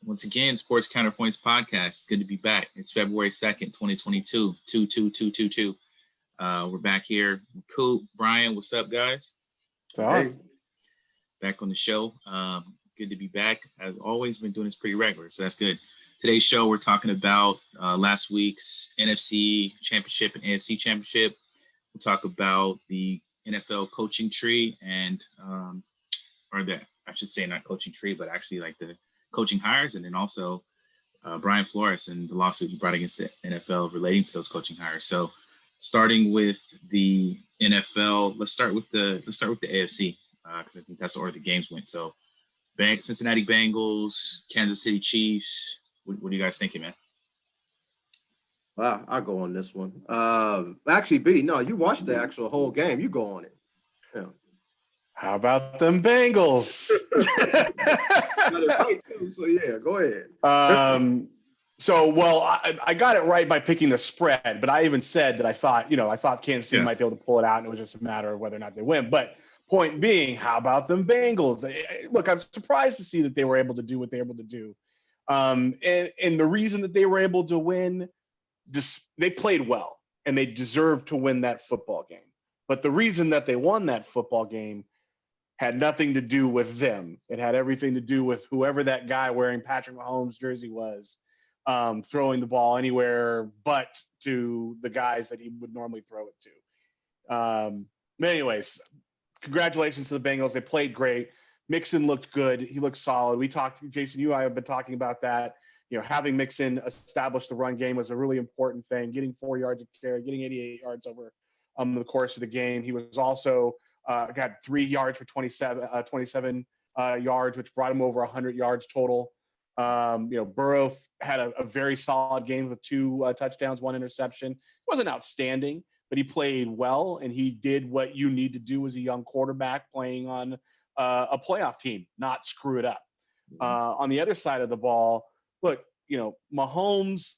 Once again, Sports Counterpoints podcast. It's good to be back. It's February 2nd, 2022, 22222. We're back here. Cool. Brian, what's up, guys? Hey. Back on the show. Good to be back. As always, been doing this pretty regular, so that's good. Today's show, we're talking about last week's NFC Championship and AFC Championship. We'll talk about the NFL coaching tree and, I should say not coaching tree, but actually like the coaching hires, and then also Brian Flores and the lawsuit he brought against the NFL relating to those coaching hires. So starting with the NFL, let's start with the AFC because I think that's the order the games went. So Cincinnati Bengals, Kansas City Chiefs. What are you guys thinking, man? Wow, I'll go on this one. Actually, B, no, you watched the actual whole game. You go on it. Yeah. How about them Bengals? Got it right too, so yeah, go ahead. I got it right by picking the spread, but I even said that I thought Kansas City might be able to pull it out, and it was just a matter of whether or not they win. But point being, how about them Bengals? Look, I'm surprised to see that they were able to do what they were able to do. And the reason that they were able to win, they played well, and they deserved to win that football game. But the reason that they won that football game had nothing to do with them. It had everything to do with whoever that guy wearing Patrick Mahomes' jersey was, throwing the ball anywhere but to the guys that he would normally throw it to. But anyways, congratulations to the Bengals. They played great. Mixon looked good. He looked solid. We talked, Jason, you and I have been talking about that. Having Mixon establish the run game was a really important thing. Getting 4 yards of carry, getting 88 yards over the course of the game. He was also got 3 yards for 27 yards, which brought him over 100 yards total. Burrow had a very solid game with 2 touchdowns, 1 interception. It wasn't outstanding, but he played well, and he did what you need to do as a young quarterback playing on a playoff team, not screw it up. On the other side of the ball, look, Mahomes,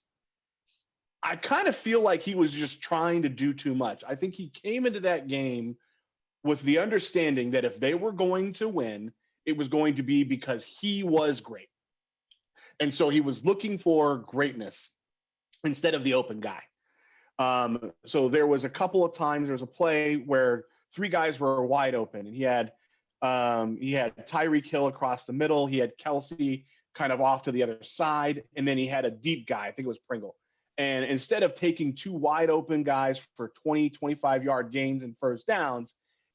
I kind of feel like he was just trying to do too much. I think he came into that game with the understanding that if they were going to win, it was going to be because he was great. And so he was looking for greatness instead of the open guy. So there was a couple of times, there was a play where 3 guys were wide open, and he had Tyreek Hill across the middle. He had Kelsey kind of off to the other side. And then he had a deep guy. I think it was Pringle. And instead of taking 2 wide open guys for 20, 25-yard gains and first downs,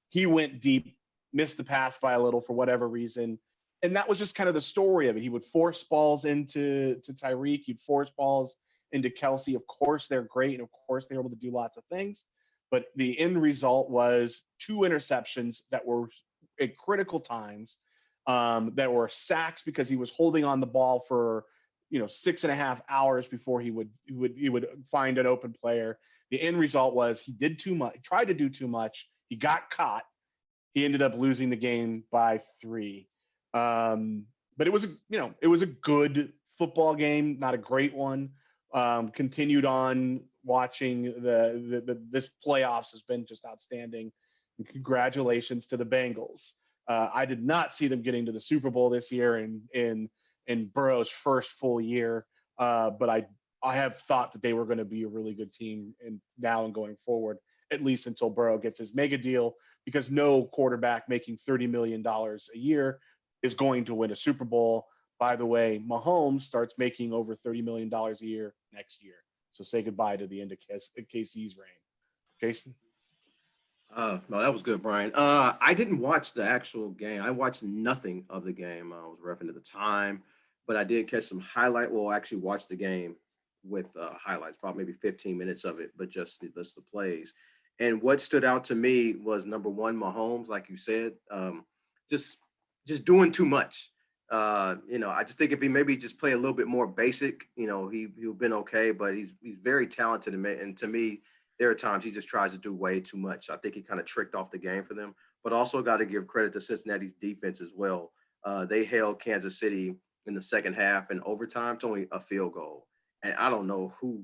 he went deep, missed the pass by a little for whatever reason. And that was just kind of the story of it. He would force balls into Tyreek. He'd force balls into Kelsey. Of course, they're great. And of course, they're able to do lots of things. But the end result was 2 interceptions that were at critical times, that were sacks because he was holding on the ball for 6.5 hours before he would find an open player. The end result was he did too much, tried to do too much. He got caught. He ended up losing the game by 3. But it was a good football game, not a great one. Continued on watching this playoffs has been just outstanding. And congratulations to the Bengals. I did not see them getting to the Super Bowl this year in Burrow's first full year, but I have thought that they were going to be a really good team now and going forward, at least until Burrow gets his mega deal, because no quarterback making $30 million a year is going to win a Super Bowl. By the way, Mahomes starts making over $30 million a year next year. So say goodbye to the end of KC's reign. Jason? No, that was good, Brian. I didn't watch the actual game. I watched nothing of the game. I was referring to the time, but I did catch some highlight. Well, actually watched the game with highlights, probably maybe 15 minutes of it, but just the list of plays. And what stood out to me was, number one, Mahomes, like you said, just doing too much. I just think if he maybe just play a little bit more basic, he'll been okay, but he's very talented. And to me, there are times he just tries to do way too much. I think he kind of tricked off the game for them, but also got to give credit to Cincinnati's defense as well. They held Kansas City in the second half and overtime to only a field goal. And I don't know who's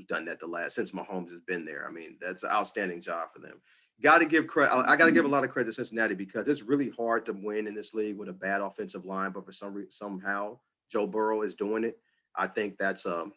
done that since Mahomes has been there. I mean, that's an outstanding job for them. Got to give credit. I got to give a lot of credit to Cincinnati, because it's really hard to win in this league with a bad offensive line, but for somehow Joe Burrow is doing it. I think that's an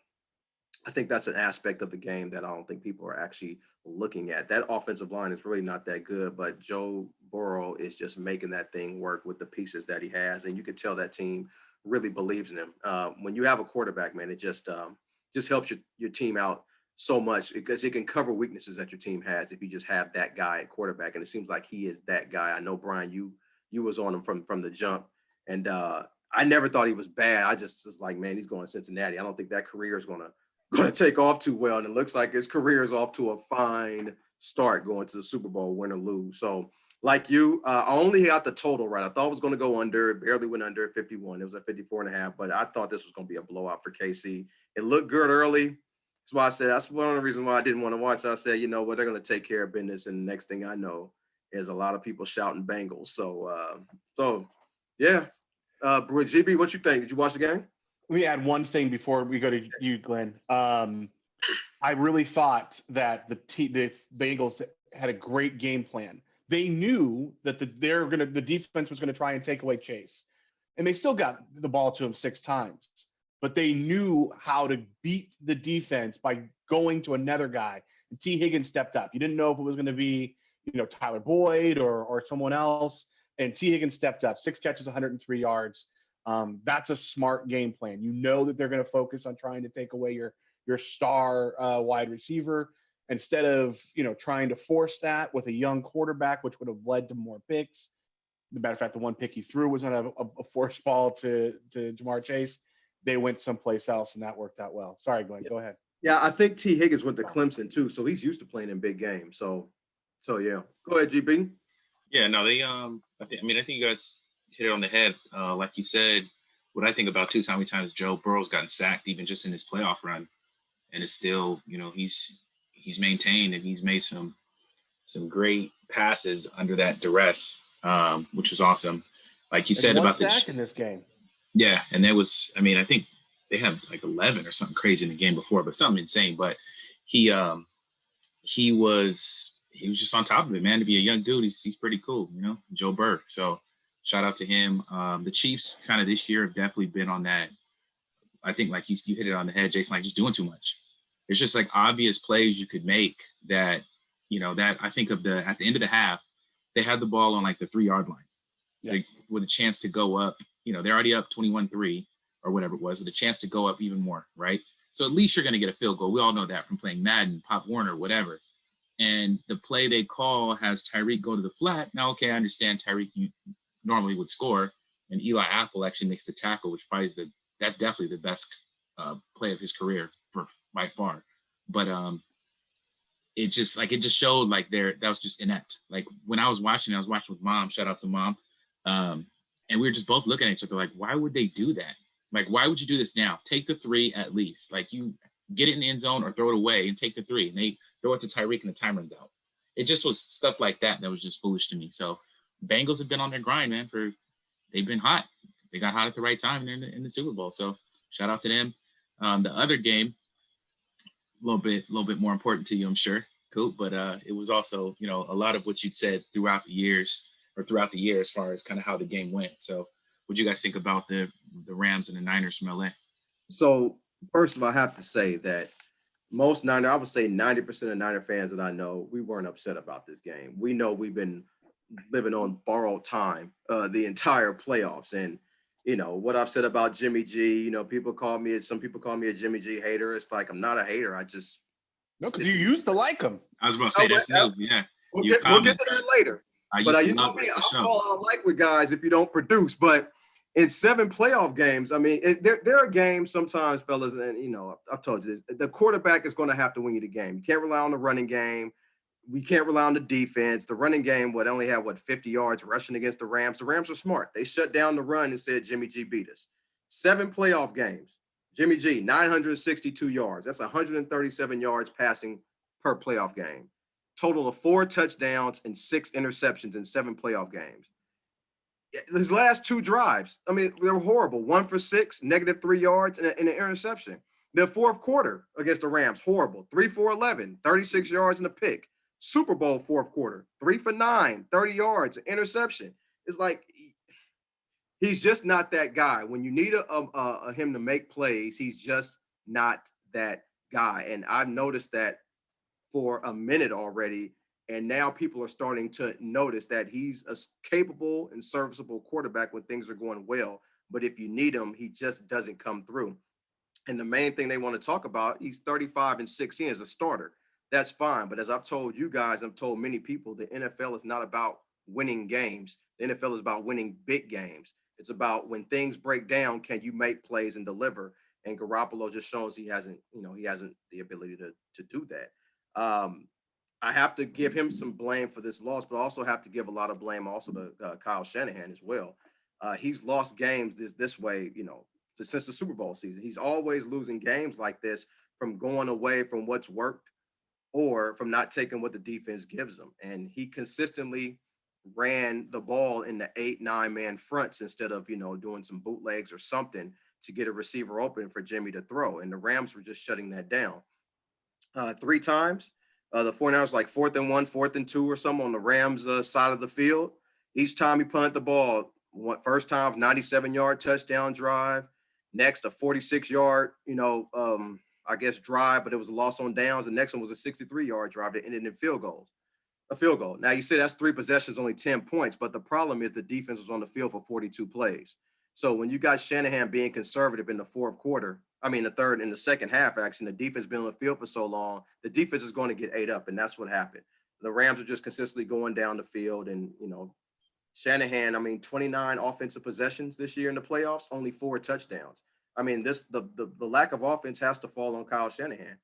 aspect of the game that I don't think people are actually looking at. That offensive line is really not that good, but Joe Burrow is just making that thing work with the pieces that he has, and you can tell that team really believes in him. When you have a quarterback, man, it just helps your team out so much because it can cover weaknesses that your team has if you just have that guy at quarterback, and it seems like he is that guy. I know, Brian, you was on him from the jump, and I never thought he was bad. I just was like, man, he's going to Cincinnati. I don't think that career is going to take off too well, and it looks like his career is off to a fine start going to the Super Bowl, win or lose. So, like you, I only got the total right. I thought it was going to go under. It barely went under at 51. It was at 54.5, but I thought this was going to be a blowout for KC. It looked good early. That's why I said that's one of the reasons why I didn't want to watch. I said, you know what, they're going to take care of business, and the next thing I know is a lot of people shouting Bengals. So yeah. GB, what you think? Did you watch the game? Let me add one thing before we go to you, Glenn. I really thought that the Bengals had a great game plan. They knew that the defense was going to try and take away Chase, and they still got the ball to him 6 times. But they knew how to beat the defense by going to another guy. And T. Higgins stepped up. You didn't know if it was going to be, Tyler Boyd or someone else. And T. Higgins stepped up, 6 catches, 103 yards. That's a smart game plan. You know that they're going to focus on trying to take away your star wide receiver instead of, trying to force that with a young quarterback, which would have led to more picks. As a matter of fact, the one pick he threw was on a forced ball to Jamar Chase. They went someplace else, and that worked out well. Sorry, Glenn, Go ahead. Yeah, I think T. Higgins went to Clemson too, so he's used to playing in big games. So yeah. Go ahead, GB. Yeah, no, they I think you guys hit it on the head. Like you said, what I think about too is how many times Joe Burrow's gotten sacked even just in his playoff run, and it's still, he's maintained and he's made some great passes under that duress, which was awesome. Like you said about the sack in this game. Yeah, and there was, I think they had like 11 or something crazy in the game before, but something insane. But he was just on top of it, man. To be a young dude, he's pretty cool, Joe Burrow. So shout out to him. The Chiefs kind of this year have definitely been on that. I think like you hit it on the head, Jason, like just doing too much. There's just like obvious plays you could make that, that I think at the end of the half, they had the ball on like the 3-yard line, like, with a chance to go up. They're already up 21-3 or whatever it was, with a chance to go up even more, right? So at least you're going to get a field goal. We all know that from playing Madden, Pop Warner, whatever. And the play they call has Tyreek go to the flat. Now, okay, I understand Tyreek normally would score, and Eli Apple actually makes the tackle, which probably is that's definitely the best play of his career by far. But it just showed like that was just inept. Like when I was watching with Mom. Shout out to Mom. And we were just both looking at each other like, why would they do that? Like, why would you do this now? Take the 3 at least. Like, you get it in the end zone or throw it away and take the 3. And they throw it to Tyreek and the time runs out. It just was stuff like that was just foolish to me. So Bengals have been on their grind, man. They've been hot. They got hot at the right time in the Super Bowl. So shout out to them. The other game, a little bit more important to you, I'm sure, Coop. But it was also, a lot of what you'd said throughout the year as far as kind of how the game went. So what do you guys think about the Rams and the Niners from LA? So first of all, I have to say that most Niner, I would say 90% of Niner fans that I know, we weren't upset about this game. We know we've been living on borrowed time the entire playoffs. And, what I've said about Jimmy G, some people call me a Jimmy G hater. It's like, I'm not a hater. No, because you used to like him. I was about to say that's new. Yeah. We'll get to that later. But I'll fall out of like with guys if you don't produce. But in 7 playoff games, there are games sometimes, fellas, and I've told you this, the quarterback is going to have to win you the game. You can't rely on the running game. We can't rely on the defense. The running game only had 50 yards rushing against the Rams. The Rams are smart. They shut down the run and said Jimmy G beat us. 7 playoff games. Jimmy G, 962 yards. That's 137 yards passing per playoff game. Total of 4 touchdowns and 6 interceptions in 7 playoff games. His last 2 drives, they were horrible. 1 for 6, -3 yards, and an interception. The fourth quarter against the Rams, horrible. 3 for 11, 36 yards and a pick. Super Bowl fourth quarter, 3 for 9, 30 yards, an interception. It's like He's just not that guy. When you need him to make plays, he's just not that guy. And I've noticed that for a minute already. And now people are starting to notice that he's a capable and serviceable quarterback when things are going well. But if you need him, he just doesn't come through. And the main thing they want to talk about, he's 35-16 as a starter. That's fine. But as I've told you guys, I've told many people, the NFL is not about winning games. The NFL is about winning big games. It's about when things break down, can you make plays and deliver? And Garoppolo just shows he hasn't the ability to do that. I have to give him some blame for this loss, but also have to give a lot of blame also to Kyle Shanahan as well. He's lost games this way, since the Super Bowl season. He's always losing games like this from going away from what's worked or from not taking what the defense gives him. And he consistently ran the ball in the 8-9 man fronts instead of, doing some bootlegs or something to get a receiver open for Jimmy to throw. And the Rams were just shutting that down. 3 times, the 49ers like 4th and 1, 4th and 2 or something on the Rams side of the field. Each time he punted the ball, first time 97-yard touchdown drive. Next, a 46-yard, drive, but it was a loss on downs. The next one was a 63-yard drive that ended in a field goal. Now you say that's 3 possessions, only 10 points, but the problem is the defense was on the field for 42 plays. So when you got Shanahan being conservative in the the second half, actually, and the defense been on the field for so long, the defense is going to get ate up, and that's what happened. The Rams are just consistently going down the field, and, Shanahan, 29 offensive possessions this year in the playoffs, only 4 touchdowns. The lack of offense has to fall on Kyle Shanahan.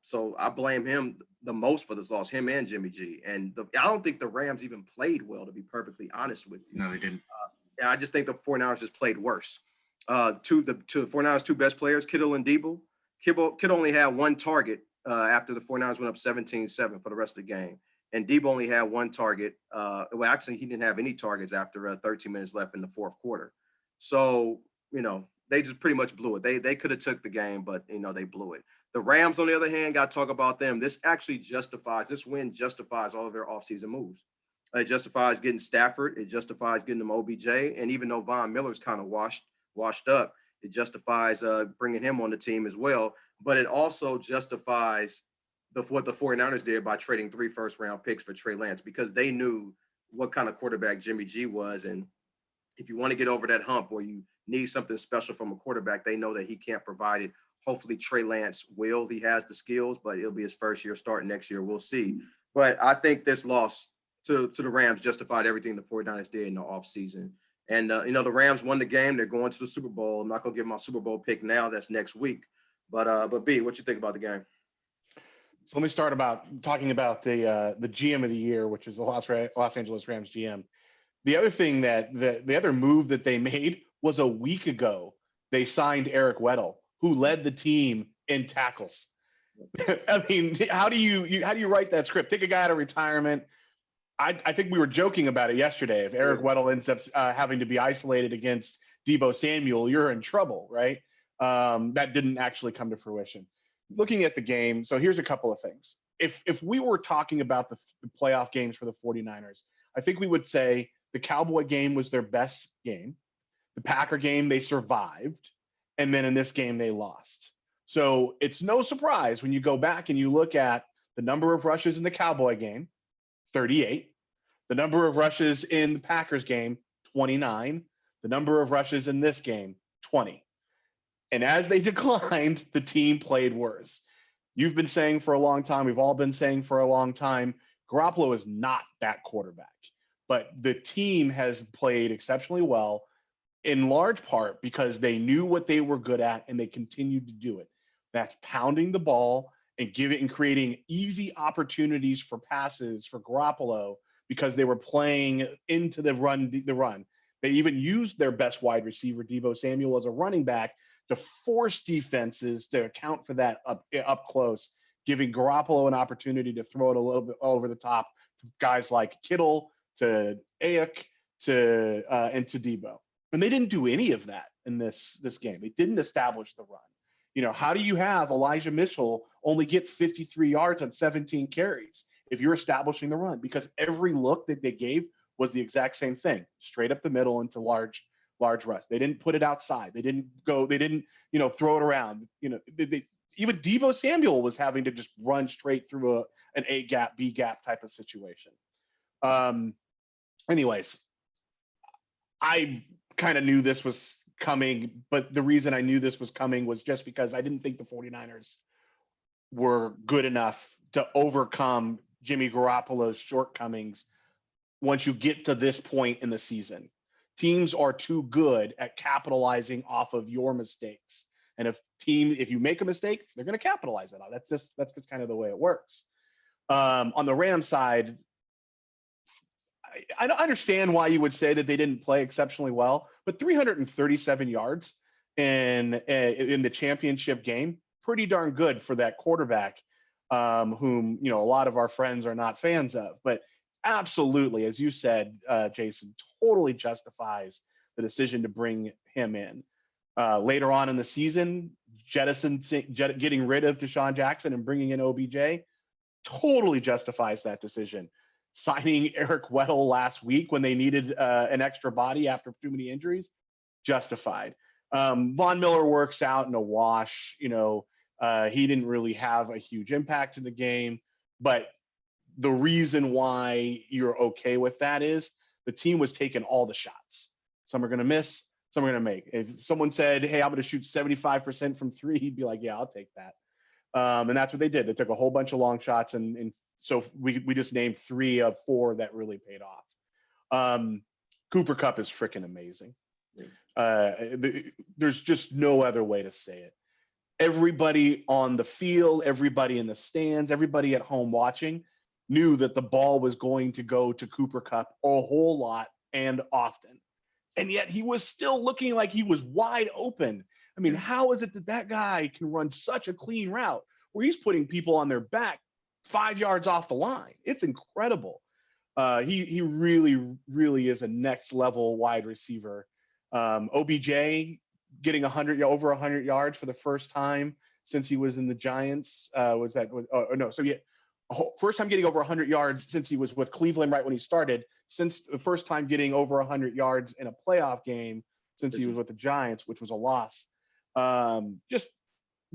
So I blame him the most for this loss, him and Jimmy G. And I don't think the Rams even played well, to be perfectly honest with you. No, they didn't. I just think the 49ers just played worse. The 49ers' 2 best players, Kittle and Debo. Kittle only had 1 target after the 49ers went up 17-7 for the rest of the game. And Debo only had 1 target. He didn't have any targets after 13 minutes left in the fourth quarter. So, they just pretty much blew it. They could have took the game, but, they blew it. The Rams, on the other hand, got to talk about them. This win justifies all of their offseason moves. It justifies getting Stafford. It justifies getting them OBJ. And even though Von Miller's kind of washed up, it justifies bringing him on the team as well. But it also justifies what the 49ers did by trading 3 first-round picks for Trey Lance, because they knew what kind of quarterback Jimmy G was. And if you want to get over that hump or you need something special from a quarterback, they know that he can't provide it. Hopefully Trey Lance will. He has the skills, but it'll be his first year starting next year. We'll see. But I think this loss to the Rams justified everything the 49ers did in the offseason. And, the Rams won the game. They're going to the Super Bowl. I'm not going to give my Super Bowl pick now. That's next week. But B, what you think about the game? So let me start talking about the GM of the year, which is the Los Angeles Rams GM. The other thing the other move that they made was a week ago, they signed Eric Weddle, who led the team in tackles. How do you write that script? Take a guy out of retirement. I think we were joking about it yesterday. If Eric Weddle ends up having to be isolated against Deebo Samuel, you're in trouble, right? That didn't actually come to fruition. Looking at the game, so here's a couple of things. If we were talking about the playoff games for the 49ers, I think we would say the Cowboy game was their best game. The Packer game, they survived. And then in this game, they lost. So it's no surprise when you go back and you look at the number of rushes in the Cowboy game, 38. The number of rushes in the Packers game, 29. The number of rushes in this game, 20. And as they declined, the team played worse. You've been saying for a long time, we've all been saying for a long time, Garoppolo is not that quarterback. But the team has played exceptionally well, in large part because they knew what they were good at and they continued to do it. That's pounding the ball and creating easy opportunities for passes for Garoppolo because they were playing into the run. They even used their best wide receiver, Deebo Samuel, as a running back to force defenses to account for that up close, giving Garoppolo an opportunity to throw it a little bit over the top to guys like Kittle, to Ayuk, and to Deebo. And they didn't do any of that in this game. They didn't establish the run. How do you have Elijah Mitchell only get 53 yards on 17 carries if you're establishing the run? Because every look that they gave was the exact same thing, straight up the middle into large rush. They didn't put it outside. They didn't, throw it around. Even Deebo Samuel was having to just run straight through an A gap, B gap type of situation. Anyways, I kind of knew this was coming, but the reason I knew this was coming was just because I didn't think the 49ers were good enough to overcome Jimmy Garoppolo's shortcomings once you get to this point in the season. Teams are too good at capitalizing off of your mistakes. And if you make a mistake, they're going to capitalize it on. That's just kind of the way it works. On the Rams side, I don't understand why you would say that they didn't play exceptionally well, but 337 yards in the championship game, pretty darn good for that quarterback, whom a lot of our friends are not fans of. But absolutely, as you said, Jason, totally justifies the decision to bring him in. Later on in the season, getting rid of Deshaun Jackson and bringing in OBJ totally justifies that decision. Signing Eric Weddle last week when they needed an extra body after too many injuries, justified. Von Miller works out in a wash. He didn't really have a huge impact in the game, but the reason why you're okay with that is the team was taking all the shots. Some are going to miss, some are going to make. If someone said, hey, I'm going to shoot 75% from three, he'd be like, yeah, I'll take that. And that's what they did. They took a whole bunch of long shots, and so we just named 3 of 4 that really paid off. Cooper Kupp is freaking amazing. There's just no other way to say it. Everybody on the field, everybody in the stands, everybody at home watching knew that the ball was going to go to Cooper Kupp a whole lot and often. And yet he was still looking like he was wide open. I mean, how is it that guy can run such a clean route where he's putting people on their back 5 yards off the line? It's incredible. He really, really is a next level wide receiver. OBJ getting over 100 yards for the first time since he was in the Giants. First time getting over 100 yards since he was with Cleveland right when he started. Since the first time getting over 100 yards in a playoff game since he was with the Giants, which was a loss. Just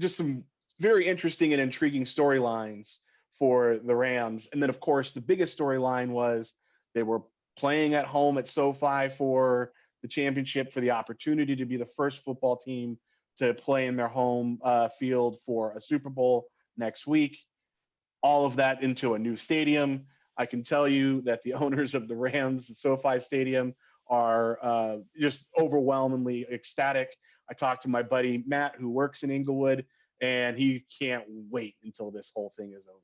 some very interesting and intriguing storylines for the Rams. And then, of course, the biggest storyline was they were playing at home at SoFi for the championship, for the opportunity to be the first football team to play in their home field for a Super Bowl next week. All of that into a new stadium. I can tell you that the owners of the Rams, the SoFi Stadium, are just overwhelmingly ecstatic. I talked to my buddy Matt, who works in Inglewood, and he can't wait until this whole thing is over.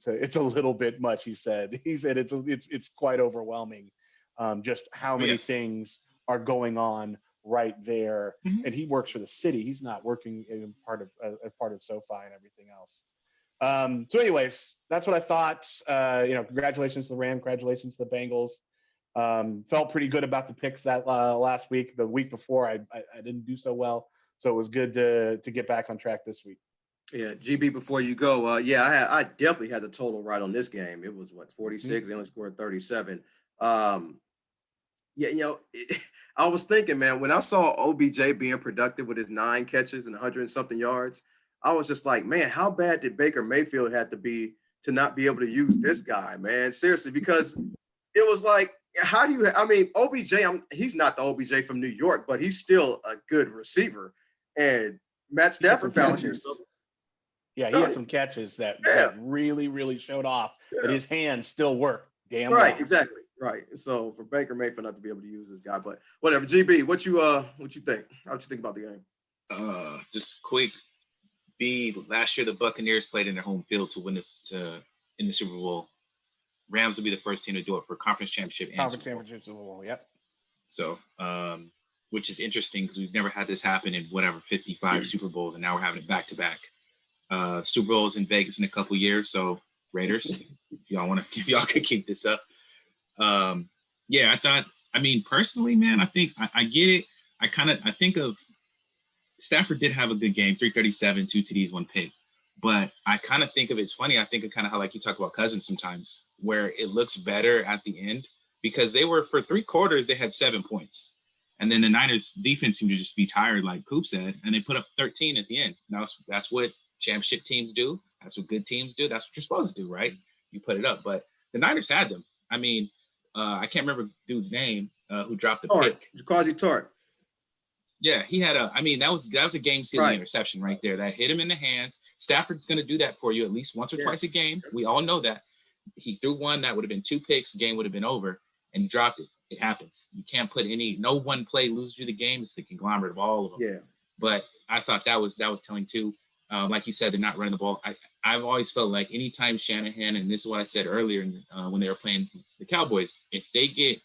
It's a little bit much. He said it's quite overwhelming. Just how many things are going on right there. Mm-hmm. And he works for the city. He's not working as part of SoFi and everything else. So anyways, that's what I thought. Congratulations to the Rams, congratulations to the Bengals. Felt pretty good about the picks that last week. The week before, I didn't do so well. So it was good to get back on track this week. Yeah, GB, before you go, I definitely had the total right on this game. It was 46. Mm-hmm. They only scored 37. I was thinking, man, when I saw OBJ being productive with his 9 catches and 100 and something yards, I was just like, man, how bad did Baker Mayfield have to be to not be able to use this guy, man? Seriously, because it was like, OBJ, he's not the OBJ from New York, but he's still a good receiver. And Matt Stafford found himself. Yeah, he had some catches that really, really showed off that his hands still work. Damn right, well. Exactly. Right. So for Baker Mayfield not to be able to use this guy, but whatever. GB, what you think? How'd you think about the game? Just quick. Last year the Buccaneers played in their home field to win in the Super Bowl. Rams will be the first team to do it for conference championship and Super Bowl. Yep. So, which is interesting because we've never had this happen in 55 Super Bowls, and now we're having it back to back. Super Bowls in Vegas in a couple years. So Raiders, if y'all could keep this up. Personally, man, I think I get it. I think of Stafford did have a good game, 337, 2 TDs, 1 pick. But I kind of think of it's funny. I think of kind of how like you talk about Cousins sometimes, where it looks better at the end because they were for 3 quarters they had 7 points, and then the Niners defense seemed to just be tired, like Coop said, and they put up 13 at the end. Now that's what championship teams do. That's what good teams do. That's what you're supposed to do, right? You put it up, but the Niners had them. I mean, I can't remember dude's name who dropped the pick. Jaquazi Tart. Yeah, he had I mean, that was a game-sealing Right. interception right there. That hit him in the hands. Stafford's going to do that for you at least once or twice a game. We all know that. He threw one that would have been 2 picks. The game would have been over, and he dropped it. It happens. You can't put no one play loses you the game. It's the conglomerate of all of them. Yeah. But I thought that was telling too. Like you said, they're not running the ball. I've always felt like anytime Shanahan, and this is what I said earlier when they were playing the Cowboys, if they get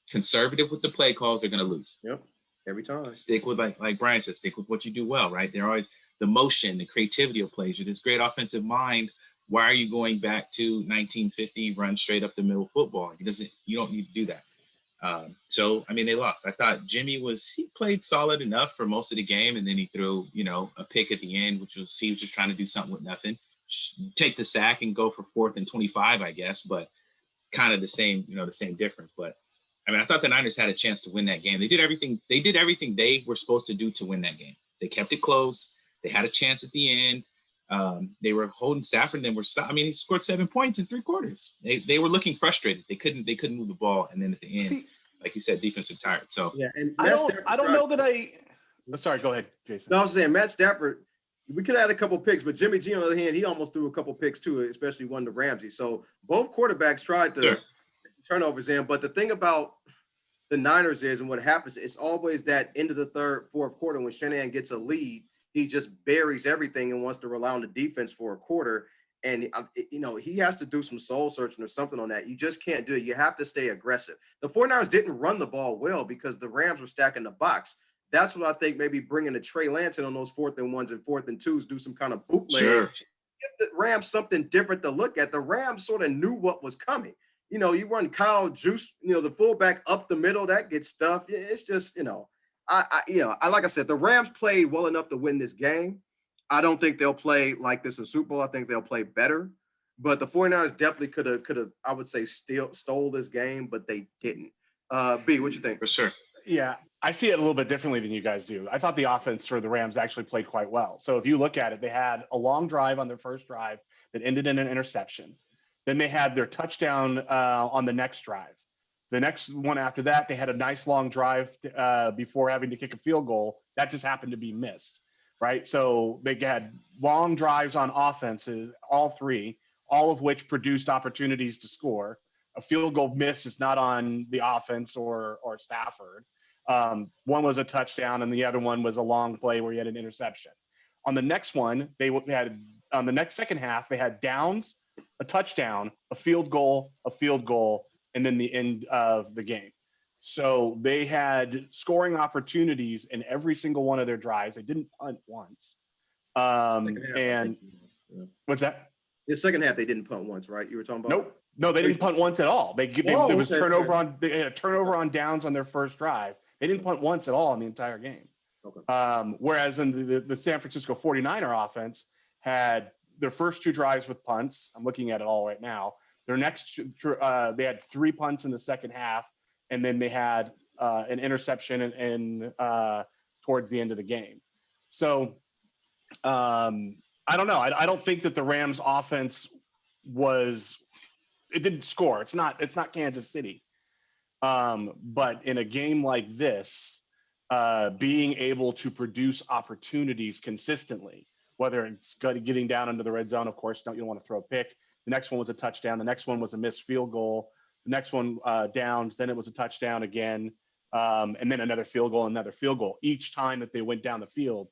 conservative with the play calls, they're going to lose. Yep. Every time. Stick with, like Brian said, stick with what you do well, right? They're always the motion, the creativity of plays. You're this great offensive mind. Why are you going back to 1950, run straight up the middle football? You don't need to do that. So, I mean, they lost. I thought Jimmy he played solid enough for most of the game, and then he threw, a pick at the end, he was just trying to do something with nothing. Take the sack and go for 4th and 25, I guess, but kind of the same difference. But I mean, I thought the Niners had a chance to win that game. They did everything they were supposed to do to win that game. They kept it close. They had a chance at the end. They were holding Stafford, and then he scored 7 points in 3 quarters. They were looking frustrated. They couldn't move the ball, and then at the end, like you said, defensive tired. So yeah, and I don't know that sorry, go ahead, Jason. No, I was saying Matt Stafford. We could have had a couple picks, but Jimmy G on the other hand, he almost threw a couple picks too, especially one to Ramsey. So both quarterbacks tried to get some turnovers in. But the thing about the Niners is, and what happens, it's always that end of the third, fourth quarter when Shanahan gets a lead, he just buries everything and wants to rely on the defense for a quarter. And, he has to do some soul searching or something on that. You just can't do it. You have to stay aggressive. The 49ers didn't run the ball well because the Rams were stacking the box. That's what I think, maybe bringing a Trey Lance in on those 4th and 1s and 4th and 2s, do some kind of bootleg. Sure. Give the Rams something different to look at. The Rams sort of knew what was coming. You run Kyle Juice, the fullback up the middle, that gets stuff. It's just, like I said, the Rams played well enough to win this game. I don't think they'll play like this in Super Bowl. I think they'll play better. But the 49ers definitely could have, I would say, stole this game, but they didn't. B, what you think? For sure. Yeah, I see it a little bit differently than you guys do. I thought the offense for the Rams actually played quite well. So if you look at it, they had a long drive on their first drive that ended in an interception. Then they had their touchdown on the next drive. The next one after that, they had a nice long drive before having to kick a field goal. That just happened to be missed, right? So they had long drives on offenses, all 3, all of which produced opportunities to score. A field goal miss is not on the offense or Stafford. One was a touchdown, and the other one was a long play where he had an interception. On the next one, they had on the next second half, they had downs, a touchdown, a field goal, and then the end of the game. So they had scoring opportunities in every single one of their drives. They didn't punt once. And what's that? The second half, they didn't punt once, right? You were talking about? Nope. No, they didn't punt once at all. They had a turnover on downs on their first drive. They didn't punt once at all in the entire game. Okay. Whereas in the San Francisco 49er offense had their first 2 drives with punts. I'm looking at it all right now. Their next, they had 3 punts in the second half, and then they had an interception towards the end of the game. So I don't know. I don't think that the Rams offense it didn't score. It's not Kansas City. But in a game like this, being able to produce opportunities consistently, whether it's getting down into the red zone, of course, you don't want to throw a pick. The next one was a touchdown. The next one was a missed field goal. The next one downs. Then it was a touchdown again. And then another field goal. Each time that they went down the field,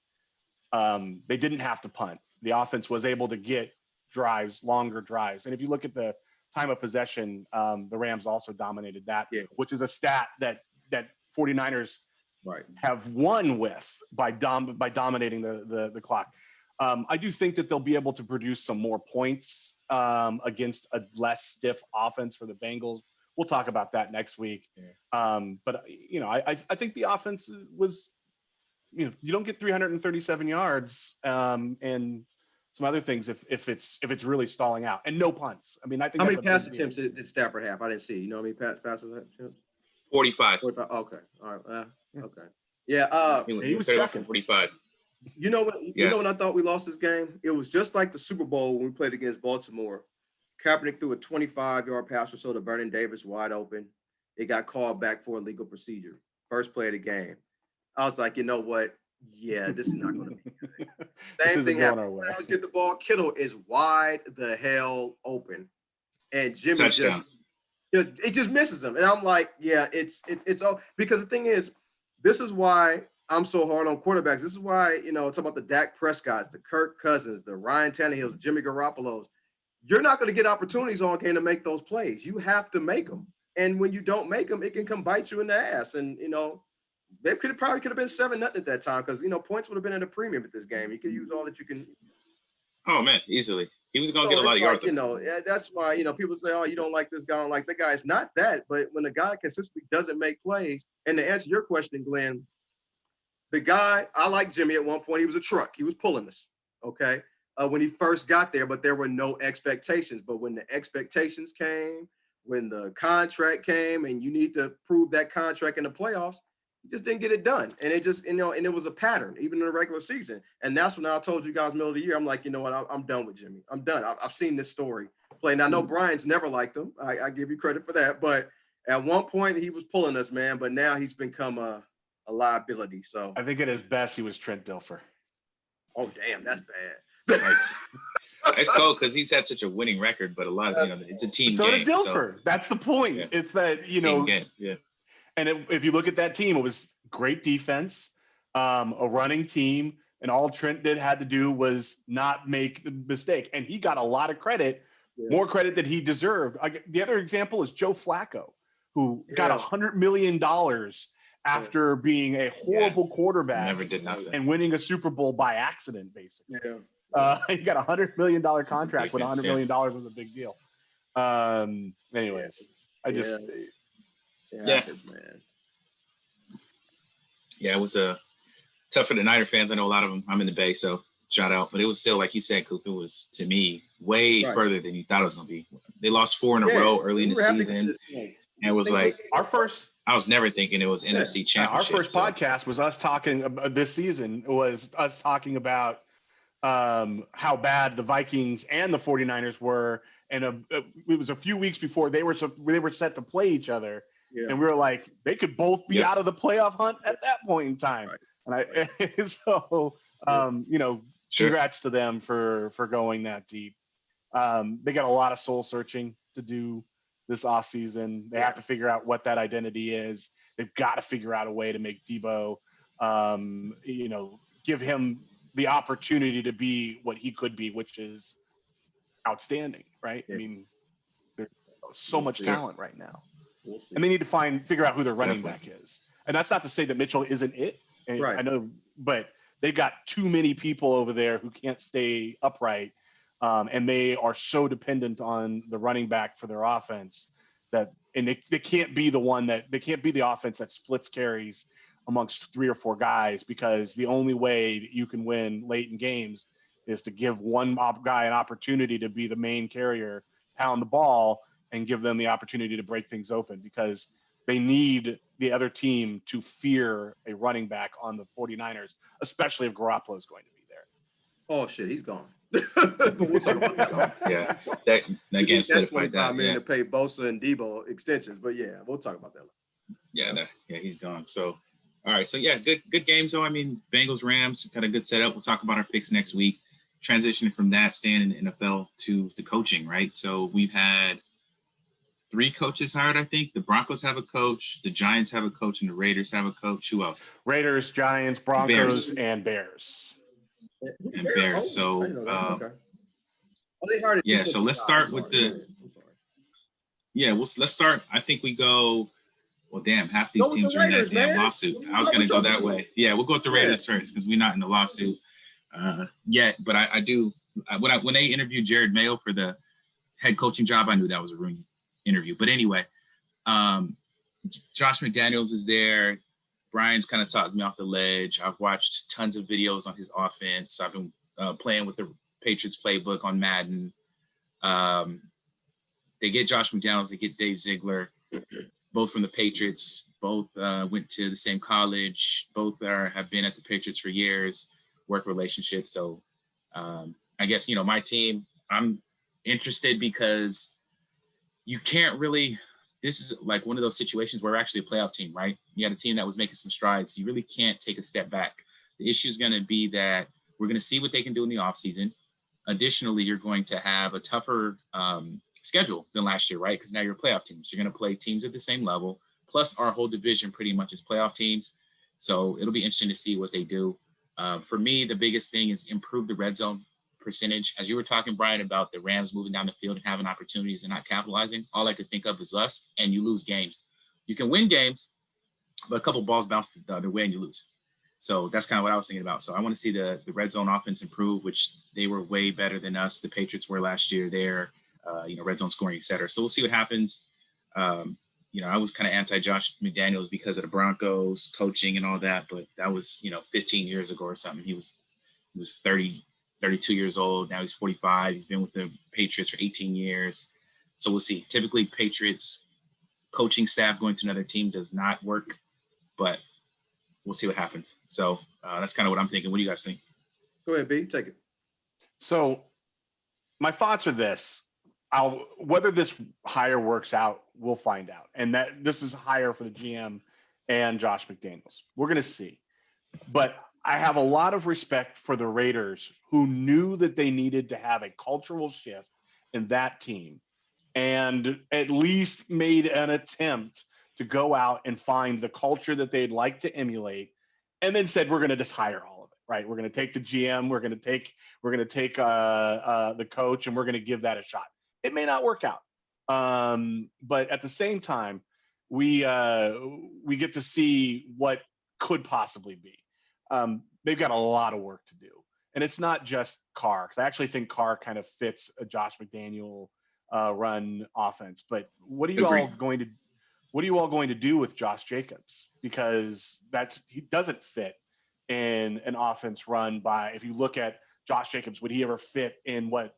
they didn't have to punt. The offense was able to get longer drives. And if you look at the time of possession, the Rams also dominated that, which is a stat that 49ers have won with by dominating the clock. I do think that they'll be able to produce some more points against a less stiff offense for the Bengals. We'll talk about that next week. But I think the offense was, you don't get 337 yards and some other things if it's really stalling out, and no punts. I mean, I think How that's many a pass big deal. attempts did Stafford have? I didn't see. You know how many pass attempts? 45. 45. Okay. All right. Okay. Yeah. He was put it up checking. for 45. You know when I thought we lost this game? It was just like the Super Bowl when we played against Baltimore. Kaepernick threw a 25-yard pass or so to Vernon Davis wide open. It got called back for illegal procedure. First play of the game. I was like, you know what? Yeah, this is not going to be good. Same thing happened. Browns get the ball. Kittle is wide the hell open. And Jimmy Touchdown. just misses him. And I'm like, yeah, it's all because the thing is, this is why I'm so hard on quarterbacks. This is why, talk about the Dak Prescotts, the Kirk Cousins, the Ryan Tannehills, Jimmy Garoppolo's. You're not going to get opportunities all game to make those plays. You have to make them. And when you don't make them, it can come bite you in the ass. And, they probably could have been 7-0 at that time because, points would have been at a premium at this game. You could use all that you can. Oh, man, easily. He was going to get a lot of yards. That's why, people say, oh, you don't like this guy, I don't like that guy. It's not that. But when a guy consistently doesn't make plays, and to answer your question, Glenn, the guy, I liked Jimmy at one point. He was a truck. He was pulling us, okay, when he first got there, but there were no expectations. But when the expectations came, when the contract came, and you need to prove that contract in the playoffs, he just didn't get it done. And it just, and it was a pattern, even in the regular season. And that's when I told you guys middle of the year, I'm like, you know what, I'm done with Jimmy. I'm done. I've seen this story play. And I know Brian's never liked him. I give you credit for that. But at one point, he was pulling us, man. But now he's become a liability. So I think at his best, he was Trent Dilfer. Oh, damn, that's bad. It's cool because he's had such a winning record, but a lot of, it's a team game. So Dilfer, that's the point. Yeah. It's that, team game. Yeah. And if you look at that team, it was great defense, a running team, and all Trent had to do was not make the mistake. And he got a lot of credit, more credit than he deserved. The other example is Joe Flacco, who got $100 million after being a horrible quarterback Never did nothing. and winning a Super Bowl by accident, basically. He got a $100 million contract when $100 million was a big deal. Anyways, I just... Yeah, man. Yeah, it was tough for the Niner fans. I know a lot of them. I'm in the Bay, so shout out. But it was still, like you said, Coop, it was, to me, way further than you thought it was going to be. They lost 4 in a row early in the season. And it was like, I was never thinking it was NFC Championship. Our first podcast was us talking this season, was us talking about how bad the Vikings and the 49ers were. And it was a few weeks before they were set to play each other. Yeah. And we were like, they could both be out of the playoff hunt at that point in time. Right. And so, congrats to them for going that deep. They got a lot of soul searching to do this offseason. They have to figure out what that identity is. They've got to figure out a way to make Debo, give him the opportunity to be what he could be, which is outstanding, right? Yeah. I mean, there's so much talent right now. And they need to figure out who their running back is. And that's not to say that Mitchell isn't it. And I know, but they've got too many people over there who can't stay upright. And they are so dependent on the running back for their offense and they can't be the offense that splits carries amongst 3 or 4 guys, because the only way you can win late in games is to give one guy an opportunity to be the main carrier, pound the ball, and give them the opportunity to break things open, because they need the other team to fear a running back on the 49ers, especially if Garoppolo is going to be there. Oh, shit, he's gone. But we'll talk about that. Yeah, that again, that's $25 million to pay Bosa and Debo extensions. But yeah, we'll talk about that later. Yeah, he's gone. So, all right. So yeah, good games though. I mean, Bengals, Rams, got a good setup. We'll talk about our picks next week. Transitioning from that, staying in the NFL to the coaching, right? So we've had 3 coaches hired, I think. The Broncos have a coach, the Giants have a coach, and the Raiders have a coach. Who else? Raiders, Giants, Broncos, and Bears. And Bears. So, okay. They hired so let's start with the. Yeah, let's start. I think we go. Well, damn, half these teams are in that damn lawsuit. I was going to go that way. Yeah, we'll go with the Raiders first because we're not in the lawsuit yet. But I do. When they interviewed Jared Mayo for the head coaching job, I knew that was a Rooney interview. But anyway, Josh McDaniels is there. Brian's kind of talked me off the ledge. I've watched tons of videos on his offense. I've been playing with the Patriots playbook on Madden. They get Josh McDaniels, they get Dave Ziegler, both from the Patriots. Both went to the same college. Both have been at the Patriots for years, work relationship. So I guess, my team, I'm interested because you can't really, this is like one of those situations where we're actually a playoff team, right? You had a team that was making some strides. You really can't take a step back. The issue is going to be that we're going to see what they can do in the offseason. Additionally, you're going to have a tougher schedule than last year, right? Because now you're a playoff team. So you're going to play teams at the same level. Plus, our whole division pretty much is playoff teams. So it'll be interesting to see what they do. For me, the biggest thing is improve the red zone percentage. As you were talking, Brian, about the Rams moving down the field and having opportunities and not capitalizing, all I could think of is us, and you lose games. You can win games, but a couple balls bounce the other way and you lose. So that's kind of what I was thinking about. So I want to see the red zone offense improve, which they were way better than us. The Patriots were last year there, red zone scoring, et cetera. So we'll see what happens. I was kind of anti-Josh McDaniels because of the Broncos coaching and all that, but that was, 15 years ago or something. He was 32 years old. Now he's 45. He's been with the Patriots for 18 years. So we'll see. Typically, Patriots coaching staff going to another team does not work, but we'll see what happens. So that's kind of what I'm thinking. What do you guys think? Go ahead, B. Take it. So my thoughts are this. Whether this hire works out, we'll find out. And that this is hire for the GM and Josh McDaniels. We're going to see. But I have a lot of respect for the Raiders, who knew that they needed to have a cultural shift in that team and at least made an attempt to go out and find the culture that they'd like to emulate, and then said, we're going to just hire all of it, right? We're going to take the GM, we're going to take the coach, and we're going to give that a shot. It may not work out. But at the same time, we get to see what could possibly be. They've got a lot of work to do. And it's not just Carr, because I actually think Carr kind of fits a Josh McDaniel run offense. But what are you all going to do with Josh Jacobs? Because he doesn't fit in an offense run by, if you look at Josh Jacobs, would he ever fit in what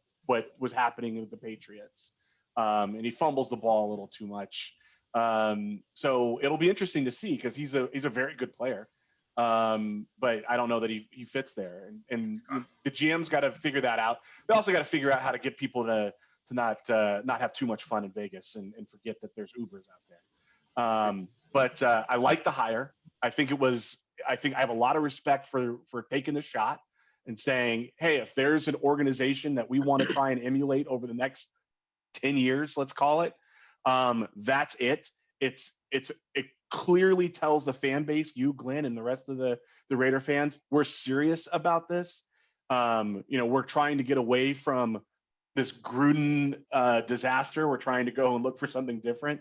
was happening with the Patriots? And he fumbles the ball a little too much. So it'll be interesting to see, because he's a very good player. But I don't know that he fits there. And the GM's got to figure that out. They also got to figure out how to get people to not have too much fun in Vegas and forget that there's Ubers out there. But I like the hire. I have a lot of respect for taking the shot and saying, hey, if there's an organization that we want to try and emulate over the next 10 years, let's call it, that's it. It clearly tells the fan base, you, Glenn, and the rest of the Raider fans, we're serious about this. We're trying to get away from this Gruden disaster. We're trying to go and look for something different.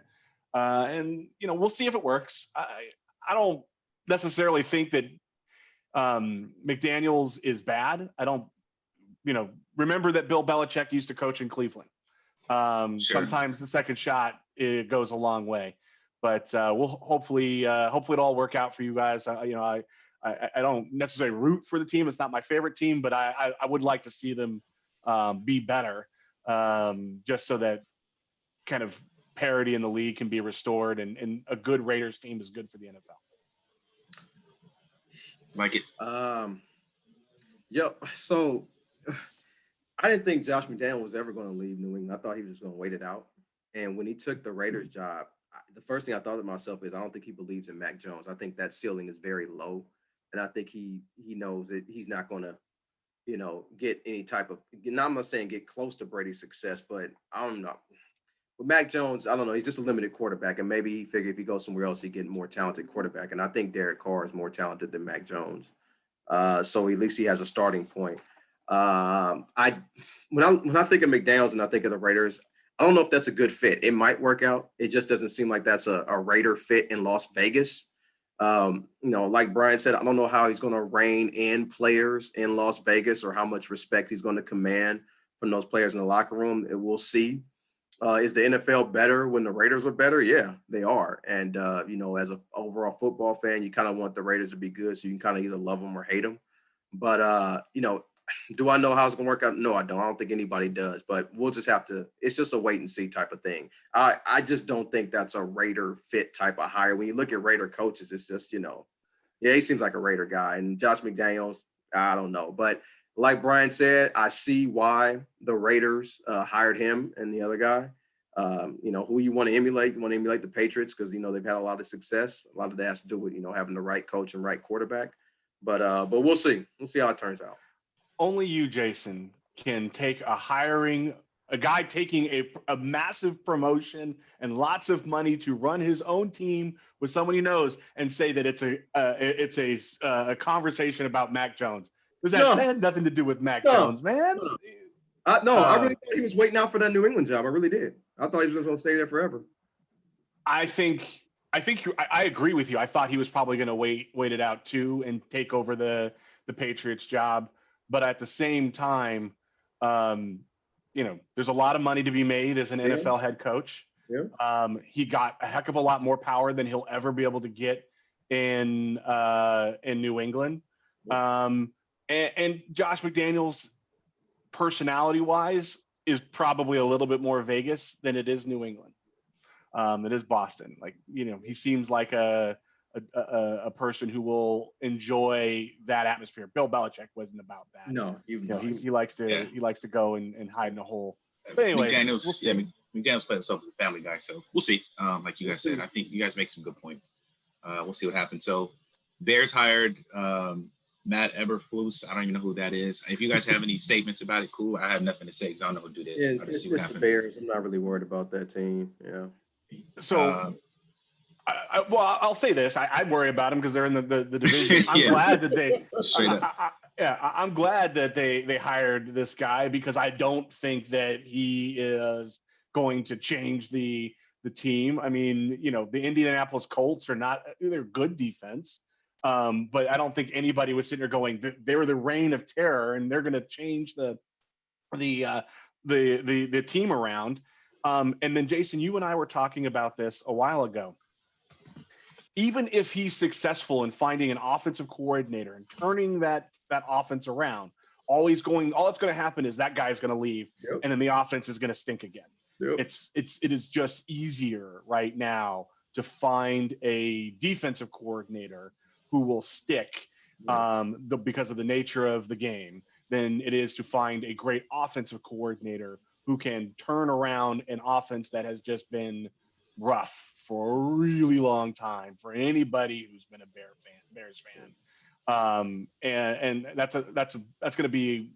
And we'll see if it works. I don't necessarily think that McDaniels is bad. I don't, remember that Bill Belichick used to coach in Cleveland. Sure. Sometimes the second shot, it goes a long way, but we'll hopefully it'll all work out for you guys. I don't necessarily root for the team. It's not my favorite team, but I would like to see them be better, just so that kind of parity in the league can be restored, and a good Raiders team is good for the NFL. Like it. So I didn't think Josh McDaniels was ever going to leave New England. I thought he was just going to wait it out. And when he took the Raiders job, the first thing I thought to myself is, I don't think he believes in Mac Jones. I think that ceiling is very low. And I think he knows that he's not going to, get any type of, now I'm not saying get close to Brady's success, but I don't know. With Mac Jones, I don't know. He's just a limited quarterback. And maybe he figured if he goes somewhere else, he'd get a more talented quarterback. And I think Derek Carr is more talented than Mac Jones. So at least he has a starting point. When I think of McDaniels and I think of the Raiders, I don't know if that's a good fit. It might work out. It just doesn't seem like that's a Raider fit in Las Vegas. Like Brian said, I don't know how he's going to rein in players in Las Vegas or how much respect he's going to command from those players in the locker room. We'll see. Is the NFL better when the Raiders are better? Yeah, they are. And, as an overall football fan, you kind of want the Raiders to be good, so you can kind of either love them or hate them. But, Do I know how it's going to work out? No, I don't. I don't think anybody does, but we'll just have to, it's just a wait and see type of thing. I just don't think that's a Raider fit type of hire. When you look at Raider coaches, it's just, yeah, he seems like a Raider guy. And Josh McDaniels, I don't know. But like Brian said, I see why the Raiders hired him and the other guy. Who you want to emulate? You want to emulate the Patriots because, they've had a lot of success. A lot of that has to do with, having the right coach and right quarterback. But we'll see. We'll see how it turns out. Only you, Jason, can take a guy taking a massive promotion and lots of money to run his own team with someone he knows and say that it's a conversation about Mac Jones. That had nothing to do with Mac Jones, man. I really thought he was waiting out for that New England job. I really did. I thought he was just going to stay there forever. I agree with you. I thought he was probably going to wait it out too and take over the Patriots job. But at the same time, there's a lot of money to be made as an NFL head coach. Yeah. He got a heck of a lot more power than he'll ever be able to get in New England. And Josh McDaniels, personality-wise, is probably a little bit more Vegas than it is New England. It is Boston. He seems like a person who will enjoy that atmosphere. Bill Belichick wasn't about that. No, he likes to go and hide in a hole. But anyway, McDaniels played himself as a family guy, so we'll see. Like you guys said, I think you guys make some good points. We'll see what happens. So, Bears hired Matt Eberflus. I don't even know who that is. If you guys have any statements about it, cool. I have nothing to say because I don't know who to do this. Yeah, it's just the Bears. I'm not really worried about that team. Yeah. So. I'll say this. I worry about them because they're in the division. I'm glad that they. I'm glad that they hired this guy because I don't think that he is going to change the team. I mean, the Indianapolis Colts they're good defense, but I don't think anybody was sitting there going they're the reign of terror and they're going to change the team around. And then Jason, you and I were talking about this a while ago. Even if he's successful in finding an offensive coordinator and turning that offense around, all it's going to happen is that guy's going to leave, and then the offense is going to stink again. Yep. It is just easier right now to find a defensive coordinator who will stick because of the nature of the game than it is to find a great offensive coordinator who can turn around an offense that has just been rough for a really long time for anybody who's been a Bears fan. And that's going to be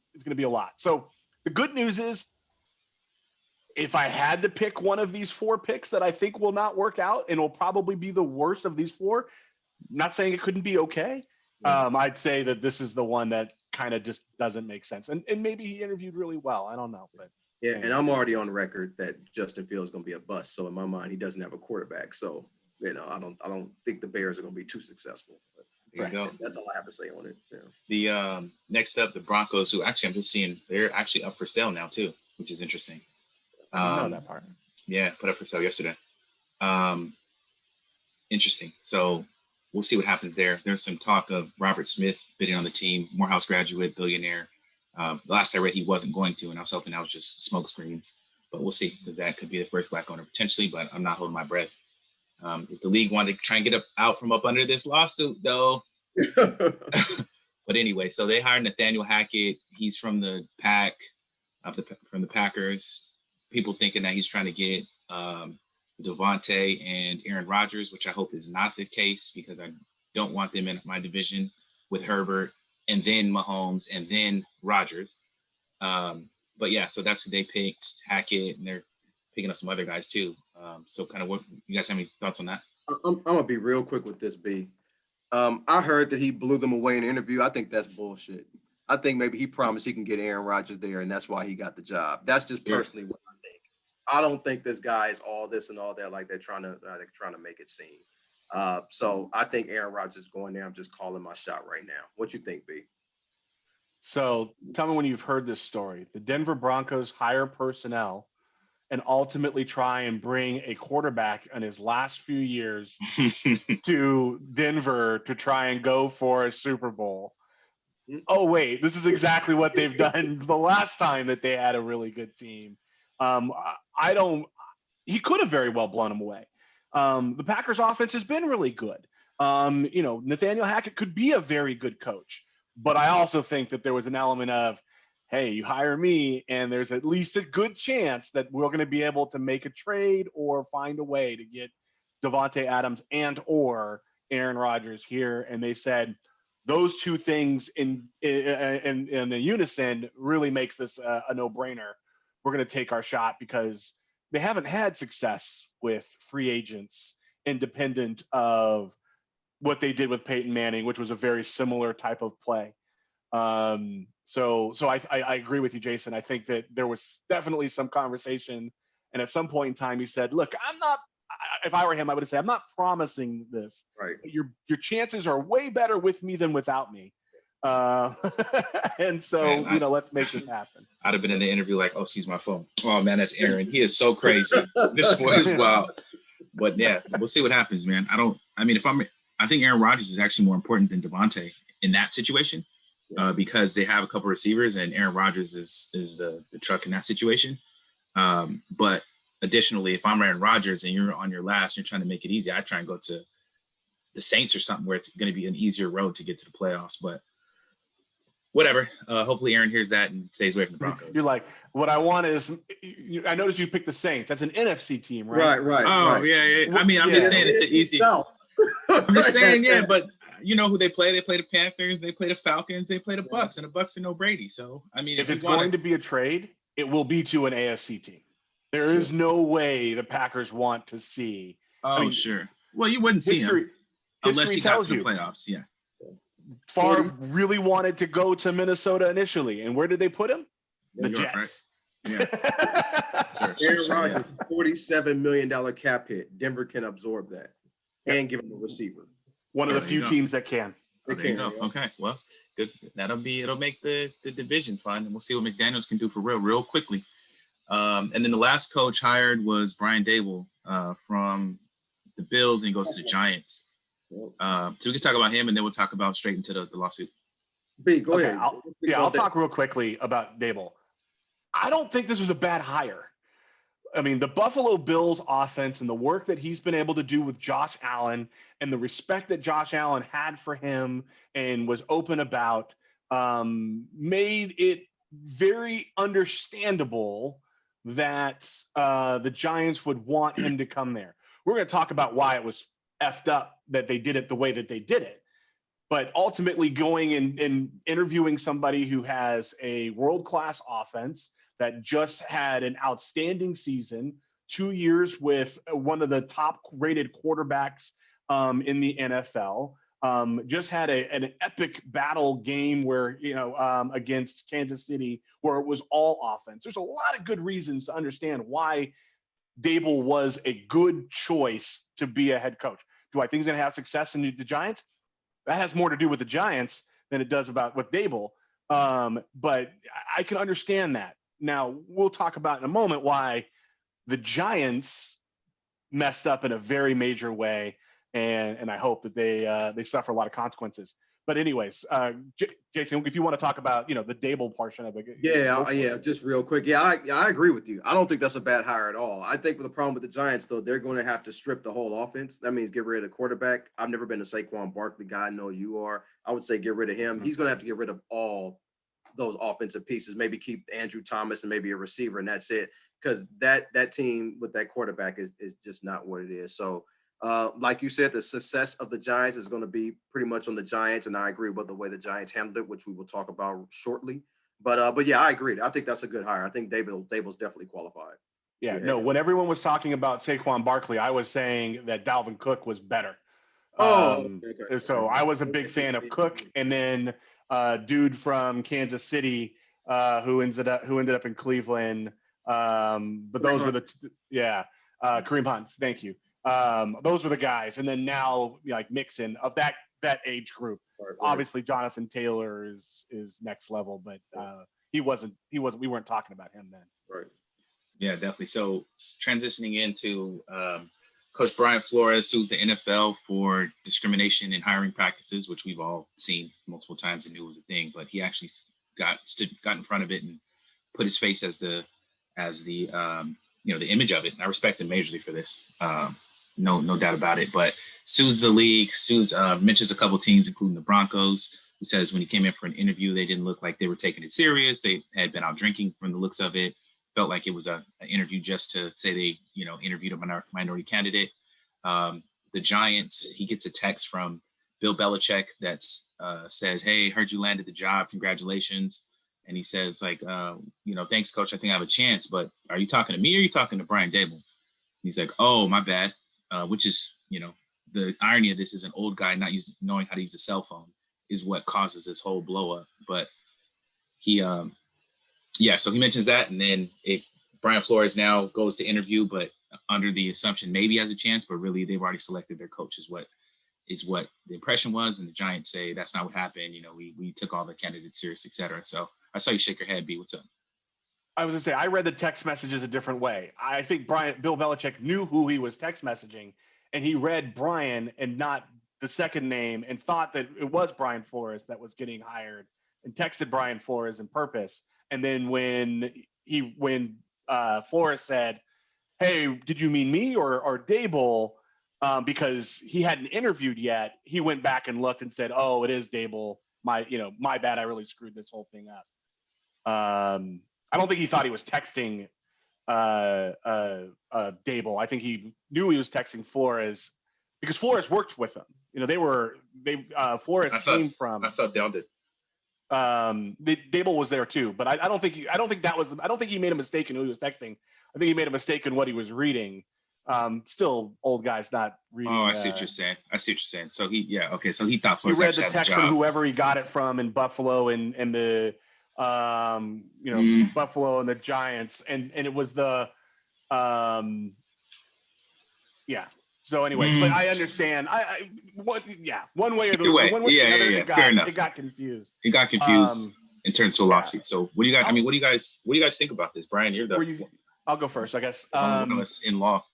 a lot. So the good news is, if I had to pick one of these four picks that I think will not work out and will probably be the worst of these four, not saying it couldn't be okay. I'd say that this is the one that kind of just doesn't make sense. And maybe he interviewed really well. I don't know, but. Yeah, and I'm already on record that Justin Fields is going to be a bust. So in my mind, he doesn't have a quarterback. So I don't think the Bears are going to be too successful. But there you go. That's all I have to say on it. Yeah. The next up, the Broncos, who actually I'm just seeing they're actually up for sale now too, which is interesting. I know that part. Yeah, put up for sale yesterday. Interesting. So we'll see what happens there. There's some talk of Robert Smith bidding on the team, Morehouse graduate, billionaire. The last I read, he wasn't going to, and I was hoping that was just smoke screens. But we'll see, because that could be the first black owner potentially, but I'm not holding my breath. If the league wanted to try and get out from up under this lawsuit, though. But anyway, so they hired Nathaniel Hackett. He's from the from the Packers. People thinking that he's trying to get Devontae and Aaron Rodgers, which I hope is not the case, because I don't want them in my division with Herbert and then Mahomes and then Rodgers. But yeah, so that's who they picked, Hackett, and they're picking up some other guys too. So kind of what you guys have any thoughts on that? I'm gonna be real quick with this, B. I heard that he blew them away in an interview. I think that's bullshit. I think maybe he promised he can get Aaron Rodgers there, and that's why he got the job. That's just personally what I think. I don't think this guy is all this and all that like they're trying to make it seem. So I think Aaron Rodgers is going there. I'm just calling my shot right now. What you think, B? So tell me when you've heard this story. The Denver Broncos hire personnel and ultimately try and bring a quarterback in his last few years to Denver to try and go for a Super Bowl. oh wait, this is exactly what they've done the last time that they had a really good team. I don't. He could have very well blown them away. The Packers offense has been really good. Nathaniel Hackett could be a very good coach, but I also think that there was an element of, hey, you hire me, and there's at least a good chance that we're going to be able to make a trade or find a way to get Devontae Adams and or Aaron Rodgers here. And they said those two things in unison really makes this a no-brainer. We're going to take our shot because they haven't had success with free agents independent of what they did with Peyton Manning, which was a very similar type of play. So I agree with you, Jason. I think that there was definitely some conversation. And at some point in time, he said, look, if I were him, I would say, I'm not promising this. Right. Your chances are way better with me than without me. And so, Man, let's make this happen. I'd have been in the interview like, oh, excuse my phone. Oh, man, that's Aaron. He is so crazy. This boy is wild. But, yeah, we'll see what happens, man. I think Aaron Rodgers is actually more important than Devontae in that situation because they have a couple receivers and Aaron Rodgers is the truck in that situation. But additionally, if I'm Aaron Rodgers and you're on your last, you're trying to make it easy, I try and go to the Saints or something where it's going to be an easier road to get to the playoffs. But whatever. Hopefully Aaron hears that and stays away from the Broncos. You're like, what I want is, I noticed you picked the Saints. That's an NFC team, right? Right. Oh, yeah. I mean, I'm just saying it's an easy. I'm just saying, yeah, but you know who they play? They play the Panthers, they play the Falcons, they play the Bucks, and the Bucks are no Brady. So, I mean, if it's going to be a trade, it will be to an AFC team. There is no way the Packers want to see. Oh, sure. Well, you wouldn't see him unless he got to the playoffs. Yeah. Favre really wanted to go to Minnesota initially, and where did they put him? The York, Jets. right? Yeah. Aaron Rodgers, $47 million cap hit. Denver can absorb that and give him a receiver. One of the few teams that can. There you go. Okay. Well, good. It'll make the division fun, and we'll see what McDaniels can do for real quickly. And then the last coach hired was Brian Dable from the Bills, and he goes to the Giants. So we can talk about him, and then we'll talk about straight into the lawsuit. B, go ahead. I'll talk real quickly about Dable. I don't think this was a bad hire. I mean, the Buffalo Bills offense and the work that he's been able to do with Josh Allen and the respect that Josh Allen had for him and was open about made it very understandable that the Giants would want him to come there. We're going to talk about why it was effed up that they did it the way that they did it. But ultimately going and interviewing somebody who has a world-class offense that just had an outstanding season, 2 years with one of the top-rated quarterbacks in the NFL, just had an epic battle game where, against Kansas City, where it was all offense. There's a lot of good reasons to understand why Dable was a good choice to be a head coach. Do I think he's going to have success in the Giants? That has more to do with the Giants than it does with Dable. But I can understand that. Now, we'll talk about in a moment why the Giants messed up in a very major way, and I hope that they suffer a lot of consequences. But anyways, Jason, if you want to talk about, the Dable portion of it. Yeah, just real quick. Yeah, I agree with you. I don't think that's a bad hire at all. I think the problem with the Giants, though, they're going to have to strip the whole offense. That means get rid of the quarterback. I've never been a Saquon Barkley guy. I know you are. I would say get rid of him. He's going to have to get rid of all those offensive pieces, maybe keep Andrew Thomas and maybe a receiver, and that's it. Because that team with that quarterback is just not what it is. So, like you said, the success of the Giants is going to be pretty much on the Giants, and I agree with the way the Giants handled it, which we will talk about shortly. But yeah, I agree. I think that's a good hire. I think Dable's definitely qualified. Yeah, no, when everyone was talking about Saquon Barkley, I was saying that Dalvin Cook was better. Okay. So I was a big fan of Cook, and then dude from Kansas City who ended up in Cleveland. But those were Kareem Hunt. Thank you. Those were the guys, and then now like Mixon of that age group. Right. Obviously, Jonathan Taylor is next level, but he wasn't. We weren't talking about him then. Right. Yeah, definitely. So transitioning into Coach Brian Flores sues the NFL for discrimination in hiring practices, which we've all seen multiple times and knew was a thing. But he actually got in front of it and put his face as the the image of it. And I respect him majorly for this. No doubt about it. But sues the league, mentions a couple teams, including the Broncos, who says when he came in for an interview, they didn't look like they were taking it serious. They had been out drinking from the looks of it. Felt like it was an interview just to say they, interviewed a minority candidate. The Giants, he gets a text from Bill Belichick that says, "Hey, heard you landed the job. Congratulations." And he says, like, "Thanks, coach. I think I have a chance. But are you talking to me or are you talking to Brian Dable?" He's like, "Oh, my bad." Which is, the irony of this is an old guy not knowing how to use a cell phone is what causes this whole blow up. But he, so he mentions that, and then Brian Flores now goes to interview, but under the assumption maybe he has a chance, but really they've already selected their coach is what the impression was, and the Giants say that's not what happened. We took all the candidates serious, etc. So I saw you shake your head, B. What's up? I was gonna say I read the text messages a different way. I think Bill Belichick knew who he was text messaging, and he read Brian and not the second name, and thought that it was Brian Flores that was getting hired, and texted Brian Flores in purpose. And then when Flores said, "Hey, did you mean me or Dable?" Because he hadn't interviewed yet, he went back and looked and said, "Oh, it is Dable. My bad. I really screwed this whole thing up." I don't think he thought he was texting Dable. I think he knew he was texting Flores because Flores worked with him. Flores came from. I thought Dale did. Dable was there too, but I don't think he made a mistake in who he was texting. I think he made a mistake in what he was reading. Still, old guy's not reading. Oh, I see what you're saying. So so he thought Flores he read the text from whoever he got it from in Buffalo and the Buffalo and the Giants, and it was the So anyway, but I understand. One way or the other, fair enough. It got confused. It got confused and turned to a lawsuit. So what do you guys? What do you guys think about this, Brian? I'll go first, I guess. In law.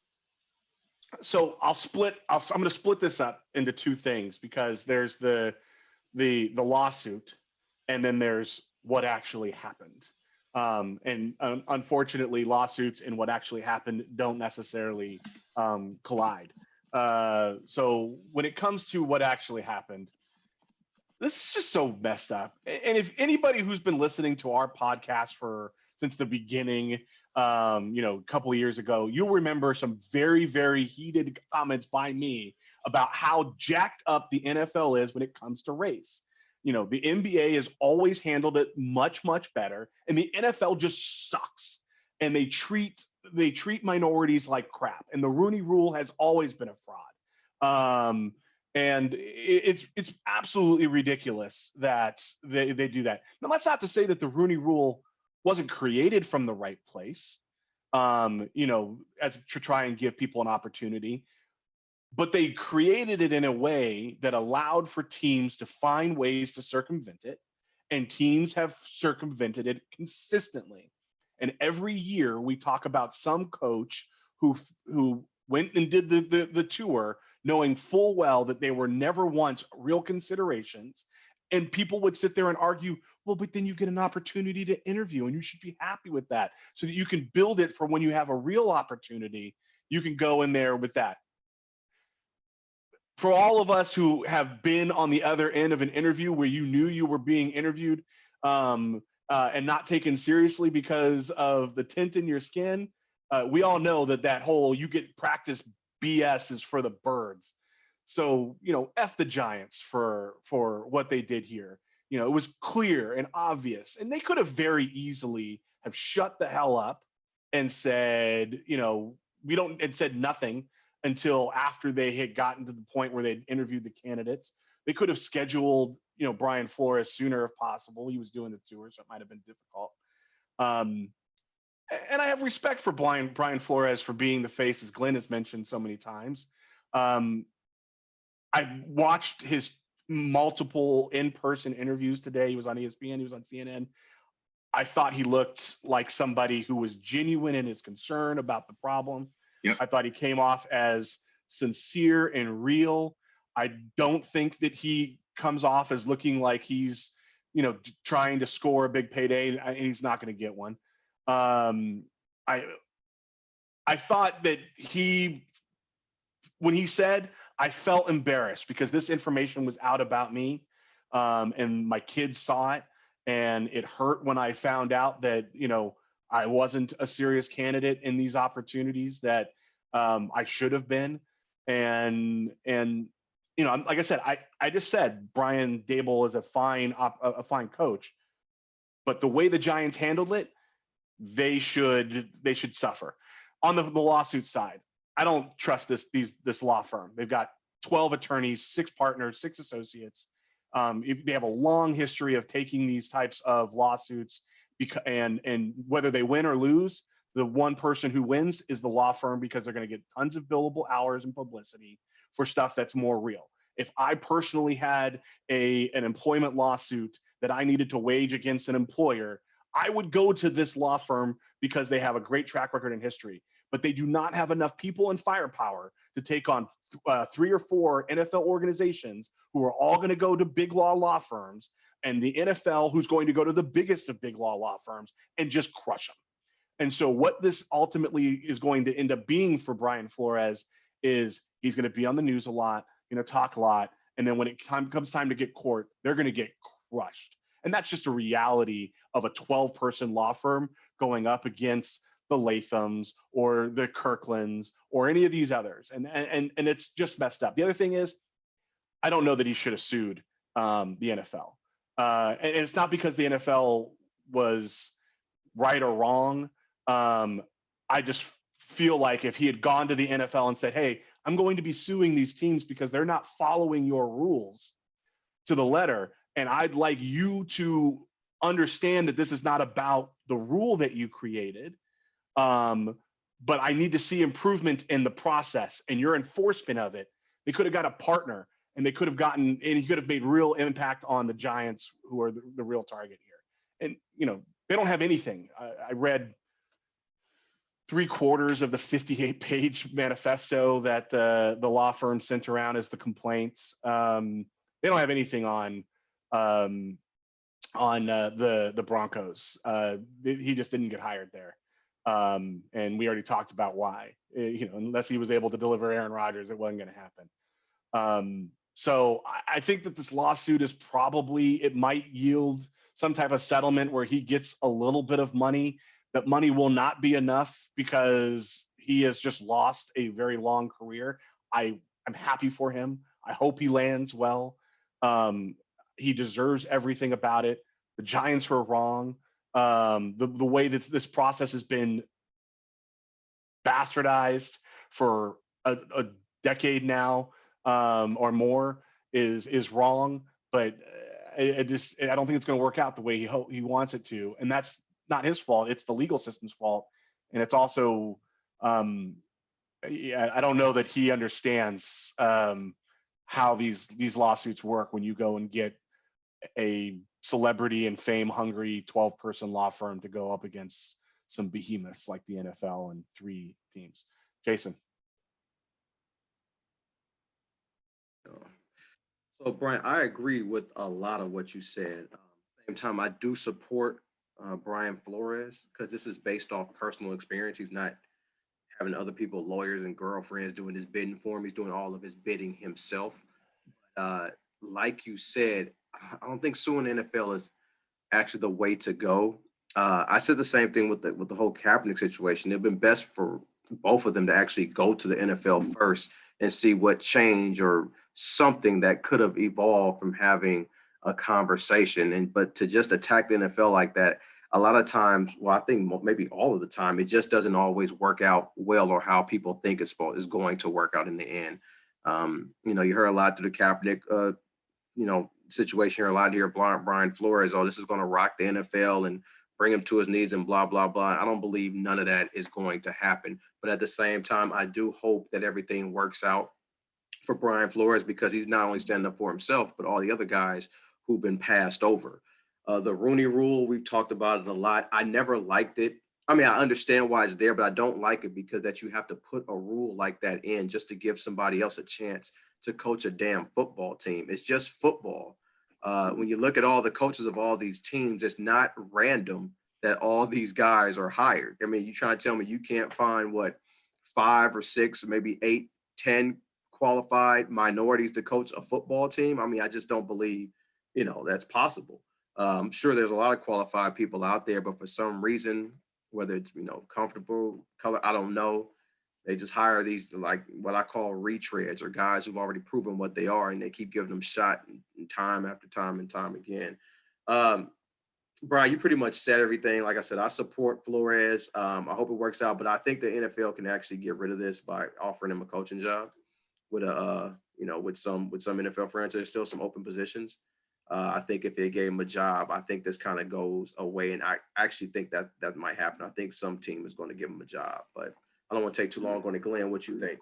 So I'm going to split this up into two things because there's the lawsuit, and then there's what actually happened. And unfortunately, lawsuits and what actually happened don't necessarily collide. So when it comes to what actually happened, this is just so messed up. And if anybody who's been listening to our podcast since the beginning, a couple of years ago, you'll remember some very, very heated comments by me about how jacked up the NFL is when it comes to race. The NBA has always handled it much, much better, and the NFL just sucks. And they treat minorities like crap. And the Rooney Rule has always been a fraud. And it's absolutely ridiculous that they do that. Now, that's not to say that the Rooney Rule wasn't created from the right place, as to try and give people an opportunity. But they created it in a way that allowed for teams to find ways to circumvent it, and teams have circumvented it consistently. And every year we talk about some coach who went and did the tour, knowing full well that they were never once real considerations. And people would sit there and argue, well, but then you get an opportunity to interview, and you should be happy with that, so that you can build it for when you have a real opportunity. You can go in there with that. For all of us who have been on the other end of an interview where you knew you were being interviewed and not taken seriously because of the tint in your skin, we all know that whole you get practice BS is for the birds. So, F the Giants for what they did here. It was clear and obvious, and they could have very easily have shut the hell up and said, and said nothing until after they had gotten to the point where they'd interviewed the candidates. They could have scheduled, Brian Flores sooner if possible. He was doing the tour, so it might have been difficult. And I have respect for Brian Flores for being the face, as Glenn has mentioned so many times. I watched his multiple in-person interviews today. He was on ESPN, he was on CNN. I thought he looked like somebody who was genuine in his concern about the problem. Yep. I thought he came off as sincere and real. I don't think that he comes off as looking like he's, trying to score a big payday, and he's not going to get one. I thought that when he said, I felt embarrassed because this information was out about me, and my kids saw it, and it hurt when I found out that, I wasn't a serious candidate in these opportunities that I should have been. And like I said, I just said Brian Dable is a fine coach, but the way the Giants handled it, they should suffer. On the lawsuit side, I don't trust this law firm. They've got 12 attorneys, 6 partners, 6 associates. They have a long history of taking these types of lawsuits, and whether they win or lose, the one person who wins is the law firm, because they're going to get tons of billable hours and publicity for stuff that's more real. If I personally had an employment lawsuit that I needed to wage against an employer, I would go to this law firm because they have a great track record and history. But they do not have enough people and firepower to take on 3 or 4 NFL organizations who are all going to go to big law firms, and the NFL who's going to go to the biggest of big law firms and just crush them. And so what this ultimately is going to end up being for Brian Flores is he's going to be on the news a lot, talk a lot, and then when it comes time to get court, they're going to get crushed. And that's just a reality of a 12-person law firm going up against the Lathams or the Kirklands or any of these others. And it's just messed up. The other thing is, I don't know that he should have sued the NFL. And it's not because the NFL was right or wrong. I just feel like if he had gone to the NFL and said, hey, I'm going to be suing these teams because they're not following your rules to the letter, and I'd like you to understand that this is not about the rule that you created, but I need to see improvement in the process and your enforcement of it. They could have got a partner, and he could have made real impact on the Giants, who are the real target here. And, they don't have anything. I read 3/4 of the 58-page manifesto that the law firm sent around as the complaints. They don't have anything on the Broncos. He just didn't get hired there. And we already talked about why. Unless he was able to deliver Aaron Rodgers, it wasn't going to happen. So I think that this lawsuit is it might yield some type of settlement where he gets a little bit of money. That money will not be enough because he has just lost a very long career. I'm happy for him. I hope he lands well. He deserves everything about it. The Giants were wrong. The way that this process has been bastardized for a decade now or more is wrong. But I don't think it's going to work out the way he wants it to, and that's not his fault. It's the legal system's fault, and it's also I don't know that he understands how these lawsuits work when you go and get a celebrity and fame hungry 12-person law firm to go up against some behemoths like the NFL and 3 teams. Jason. So Brian, I agree with a lot of what you said. At the same time, I do support Brian Flores because this is based off personal experience. He's not having other people, lawyers and girlfriends, doing his bidding for him. He's doing all of his bidding himself. Like you said, I don't think suing the NFL is actually the way to go. I said the same thing with the whole Kaepernick situation. It'd been best for both of them to actually go to the NFL first and see what change or something that could have evolved from having a conversation. But to just attack the NFL like that, a lot of times, well, I think maybe all of the time, it just doesn't always work out well or how people think is going to work out in the end. You heard a lot through the Kaepernick, situation here, a lot here, Brian Flores, this is going to rock the NFL and bring him to his knees and blah, blah, blah. I don't believe none of that is going to happen. But at the same time, I do hope that everything works out for Brian Flores because he's not only standing up for himself, but all the other guys who've been passed over. The Rooney Rule, we've talked about it a lot. I never liked it I mean, I understand why it's there, but I don't like it because that you have to put a rule like that in just to give somebody else a chance to coach a damn football team. It's just football. When you look at all the coaches of all these teams, it's not random that all these guys are hired. I mean, you trying to tell me you can't find what 5 or 6 or maybe 8, 10 qualified minorities to coach a football team? I mean, I just don't believe, that's possible. I'm sure there's a lot of qualified people out there, but for some reason, whether it's comfortable color, I don't know. They just hire these like what I call retreads or guys who've already proven what they are, and they keep giving them shot and time after time and time again. Um, Brian, you pretty much said everything. Like I said, I support Flores. I hope it works out, but I think the NFL can actually get rid of this by offering him a coaching job with with some NFL franchise. There's still some open positions. I think if they gave him a job, I think this kind of goes away, and I actually think that might happen. I think some team is going to give him a job, but I don't want to take too long on it. Glenn, what you think?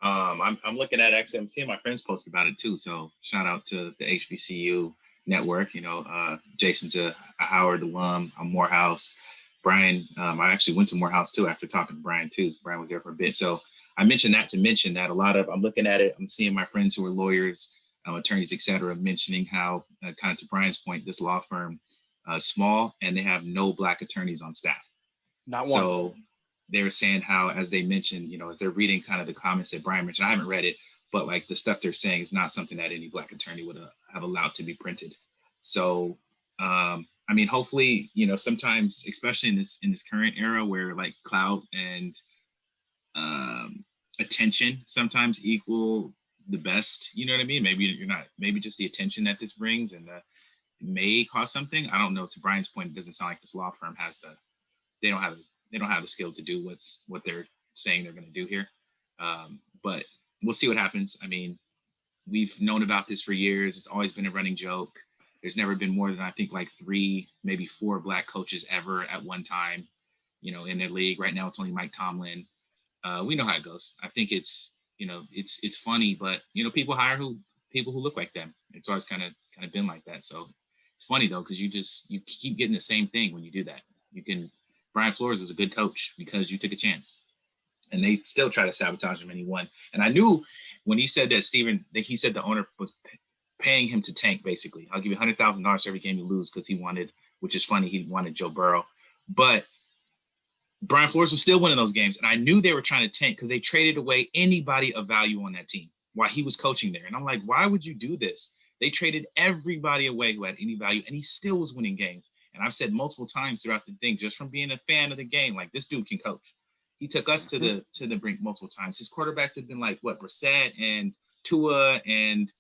I'm looking at, actually, I'm seeing my friends post about it too. So shout out to the HBCU network. Jason's a Howard alum. I'm Morehouse. Brian, I actually went to Morehouse too after talking to Brian too. Brian was there for a bit. So I mentioned that to mention that I'm looking at it. I'm seeing my friends who are lawyers, attorneys, et cetera, mentioning how, kind of to Brian's point, this law firm small and they have no Black attorneys on staff. Not one. So they were saying how, as they mentioned, as they're reading kind of the comments that Brian mentioned, I haven't read it, but like the stuff they're saying is not something that any Black attorney would have allowed to be printed. So, I mean, hopefully, sometimes, especially in this current era where like clout and attention sometimes equal the best, you know what I mean? Maybe just the attention that this brings and it may cause something. I don't know. To Brian's point, it doesn't sound like this law firm they don't have the skill to do what they're saying they're going to do here. But we'll see what happens. I mean, we've known about this for years. It's always been a running joke. There's never been more than, I think, like 3, maybe 4 Black coaches ever at one time, in their league. Right now, it's only Mike Tomlin. We know how it goes. I think it's funny, but people hire people who look like them. It's always kind of been like that. So it's funny though, because you keep getting the same thing when you do that. Brian Flores was a good coach because you took a chance, and they still try to sabotage him, and he won. And I knew when he said that he said the owner was paying him to tank. Basically, I'll give you $100,000 every game you lose, because he wanted, which is funny, he wanted Joe Burrow, but Brian Flores was still winning those games. And I knew they were trying to tank because they traded away anybody of value on that team while he was coaching there. And I'm like, why would you do this? They traded everybody away who had any value, and he still was winning games. And I've said multiple times throughout the thing, just from being a fan of the game, like, this dude can coach. He took us to the brink multiple times. His quarterbacks have been like, Brissett and Tua, and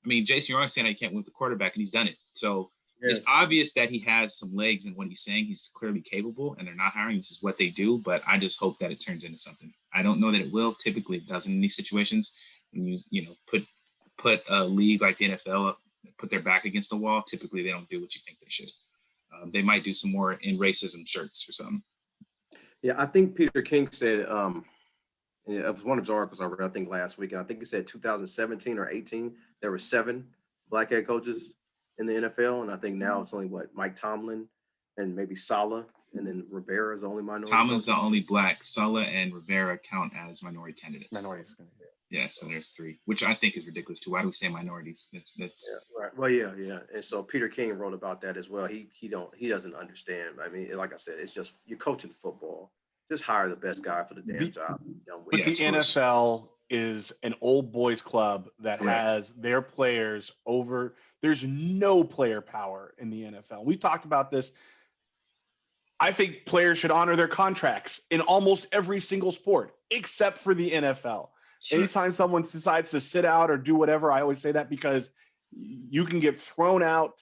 I mean, Jason, you're always saying he can't win with the quarterback, and he's done it. So it's obvious that he has some legs in what he's saying. He's clearly capable, and they're not hiring. This is what they do, but I just hope that it turns into something. I don't know that it will. Typically, it doesn't in these situations. When you put a league like the NFL up, put their back against the wall, typically they don't do what you think they should. They might do some more in racism shirts or something. Yeah, I think Peter King said, it was one of his articles I read, I think last week, and I think he said 2017 or 18, there were 7 Black head coaches in the NFL, and I think now it's only Mike Tomlin and maybe Saleh, and then Rivera is the only minority. Tomlin's the only Black. Saleh and Rivera count as minority candidates. Minorities. Yeah, so there's 3, which I think is ridiculous too. Why do we say minorities? That's yeah, right. Well, yeah. And so Peter King wrote about that as well. He doesn't understand. I mean, like I said, it's just, you're coaching football. Just hire the best guy for the damn job. But the NFL is an old boys club that has their players over. There's no player power in the NFL. We talked about this. I think players should honor their contracts in almost every single sport, except for the NFL. Sure. Anytime someone decides to sit out or do whatever, I always say that because you can get thrown out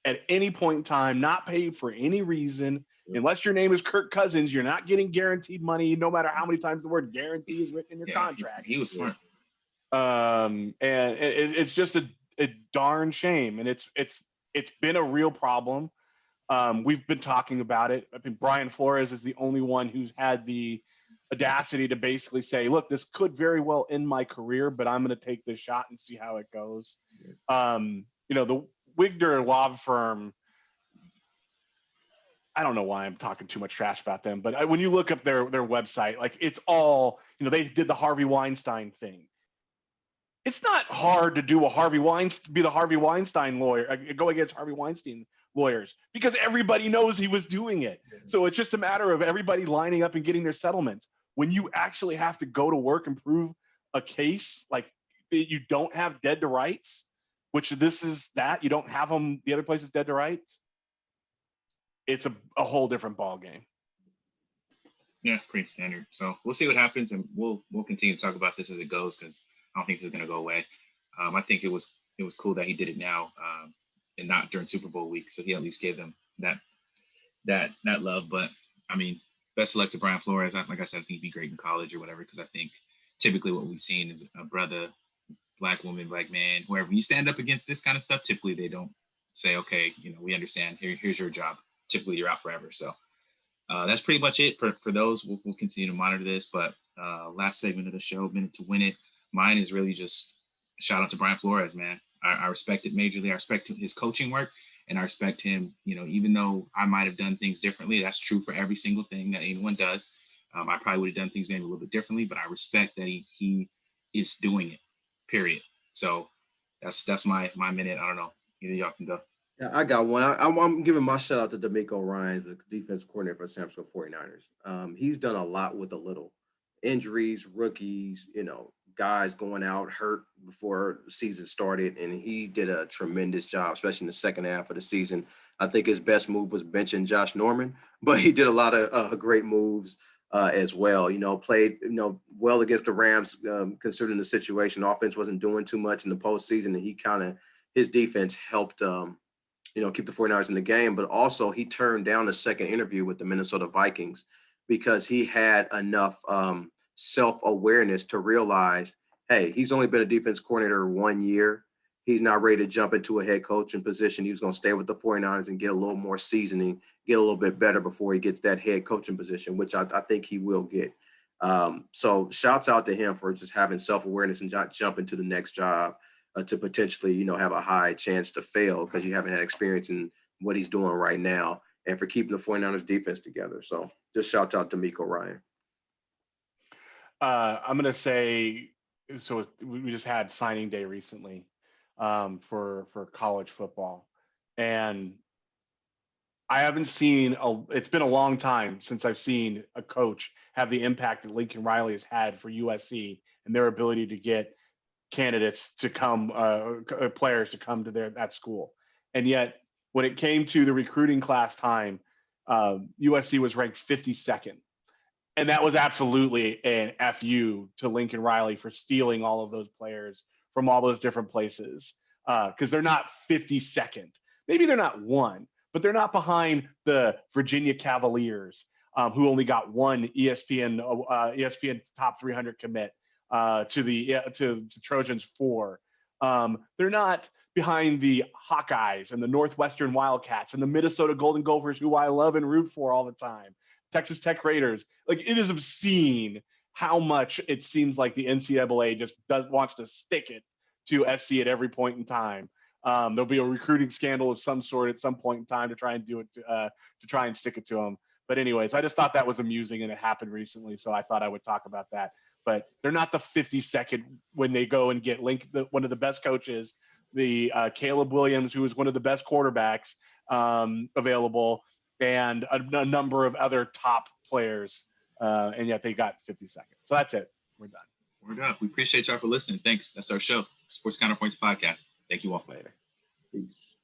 at any point in time, not paid for any reason. Unless your name is Kirk Cousins, you're not getting guaranteed money, no matter how many times the word guarantee is written in your contract. He was smart. And it's just a darn shame. And it's been a real problem. We've been talking about it. I think Brian Flores is the only one who's had the audacity to basically say, look, this could very well end my career, but I'm going to take this shot and see how it goes. The Wigner law firm, I don't know why I'm talking too much trash about them, but when you look up their website, like it's all, they did the Harvey Weinstein thing. It's not hard to be the Harvey Weinstein lawyer, go against Harvey Weinstein lawyers, because everybody knows he was doing it. So it's just a matter of everybody lining up and getting their settlements. When you actually have to go to work and prove a case, like you don't have dead to rights, which this is that, you don't have them, the other place is dead to rights. It's a whole different ball game. Yeah, pretty standard. So we'll see what happens, and we'll continue to talk about this as it goes, because I don't think this is going to go away. I think it was cool that he did it now, and not during Super Bowl week, so he at least gave them that love. But I mean, best of luck to Brian Flores. Like I said, I think he'd be great in college or whatever, because I think typically what we've seen is a brother, black woman, black man, whoever, you stand up against this kind of stuff, typically they don't say, okay, we understand. Here's your job. Typically you're out forever. So that's pretty much it for those. We'll continue to monitor this. But last segment of the show, Minute to Win It. Mine is really just shout out to Brian Flores, man. I respect it majorly. I respect his coaching work, and I respect him. Even though I might have done things differently, that's true for every single thing that anyone does. I probably would have done things maybe a little bit differently, but I respect that he is doing it. Period. So that's my minute. I don't know. Either y'all can go. Yeah, I got one. I'm giving my shout out to D'Amico Ryans, the defense coordinator for the San Francisco 49ers. He's done a lot with a little. Injuries, rookies, guys going out hurt before the season started, and he did a tremendous job, especially in the second half of the season. I think his best move was benching Josh Norman, but he did a lot of great moves as well. Played well against the Rams, considering the situation. Offense wasn't doing too much in the postseason, and his defense helped keep the 49ers in the game. But also he turned down a second interview with the Minnesota Vikings because he had enough self-awareness to realize, hey, he's only been a defense coordinator 1 year. He's not ready to jump into a head coaching position. He was going to stay with the 49ers and get a little more seasoning, get a little bit better before he gets that head coaching position, which I think he will get. So shouts out to him for just having self-awareness and not jumping to the next job to potentially, have a high chance to fail because you haven't had experience in what he's doing right now, and for keeping the 49ers defense together. So just shout out to D'Amico Ryan. I'm going to say, so we just had signing day recently for college football. And I haven't seen, it's been a long time since I've seen a coach have the impact that Lincoln Riley has had for USC and their ability to get candidates to come, players to come to that school. And yet when it came to the recruiting class time, USC was ranked 52nd. And that was absolutely an FU to Lincoln Riley for stealing all of those players from all those different places. Because they're not 52nd. Maybe they're not one, but they're not behind the Virginia Cavaliers, who only got one ESPN top 300 commit to Trojans 4. They're not behind the Hawkeyes and the Northwestern Wildcats and the Minnesota Golden Gophers, who I love and root for all the time. Texas Tech Raiders. Like, it is obscene how much it seems like the NCAA just wants to stick it to SC at every point in time. There'll be a recruiting scandal of some sort at some point in time to try and do it, to try and stick it to them. But anyways, I just thought that was amusing, and it happened recently, so I thought I would talk about that. But they're not the 52nd when they go and get one of the best coaches, the Caleb Williams, who is one of the best quarterbacks available, and a number of other top players, and yet they got 52nd. So that's it. We're done. We're done. We appreciate y'all for listening. Thanks. That's our show, Sports Counterpoints podcast. Thank you all. Later. Peace.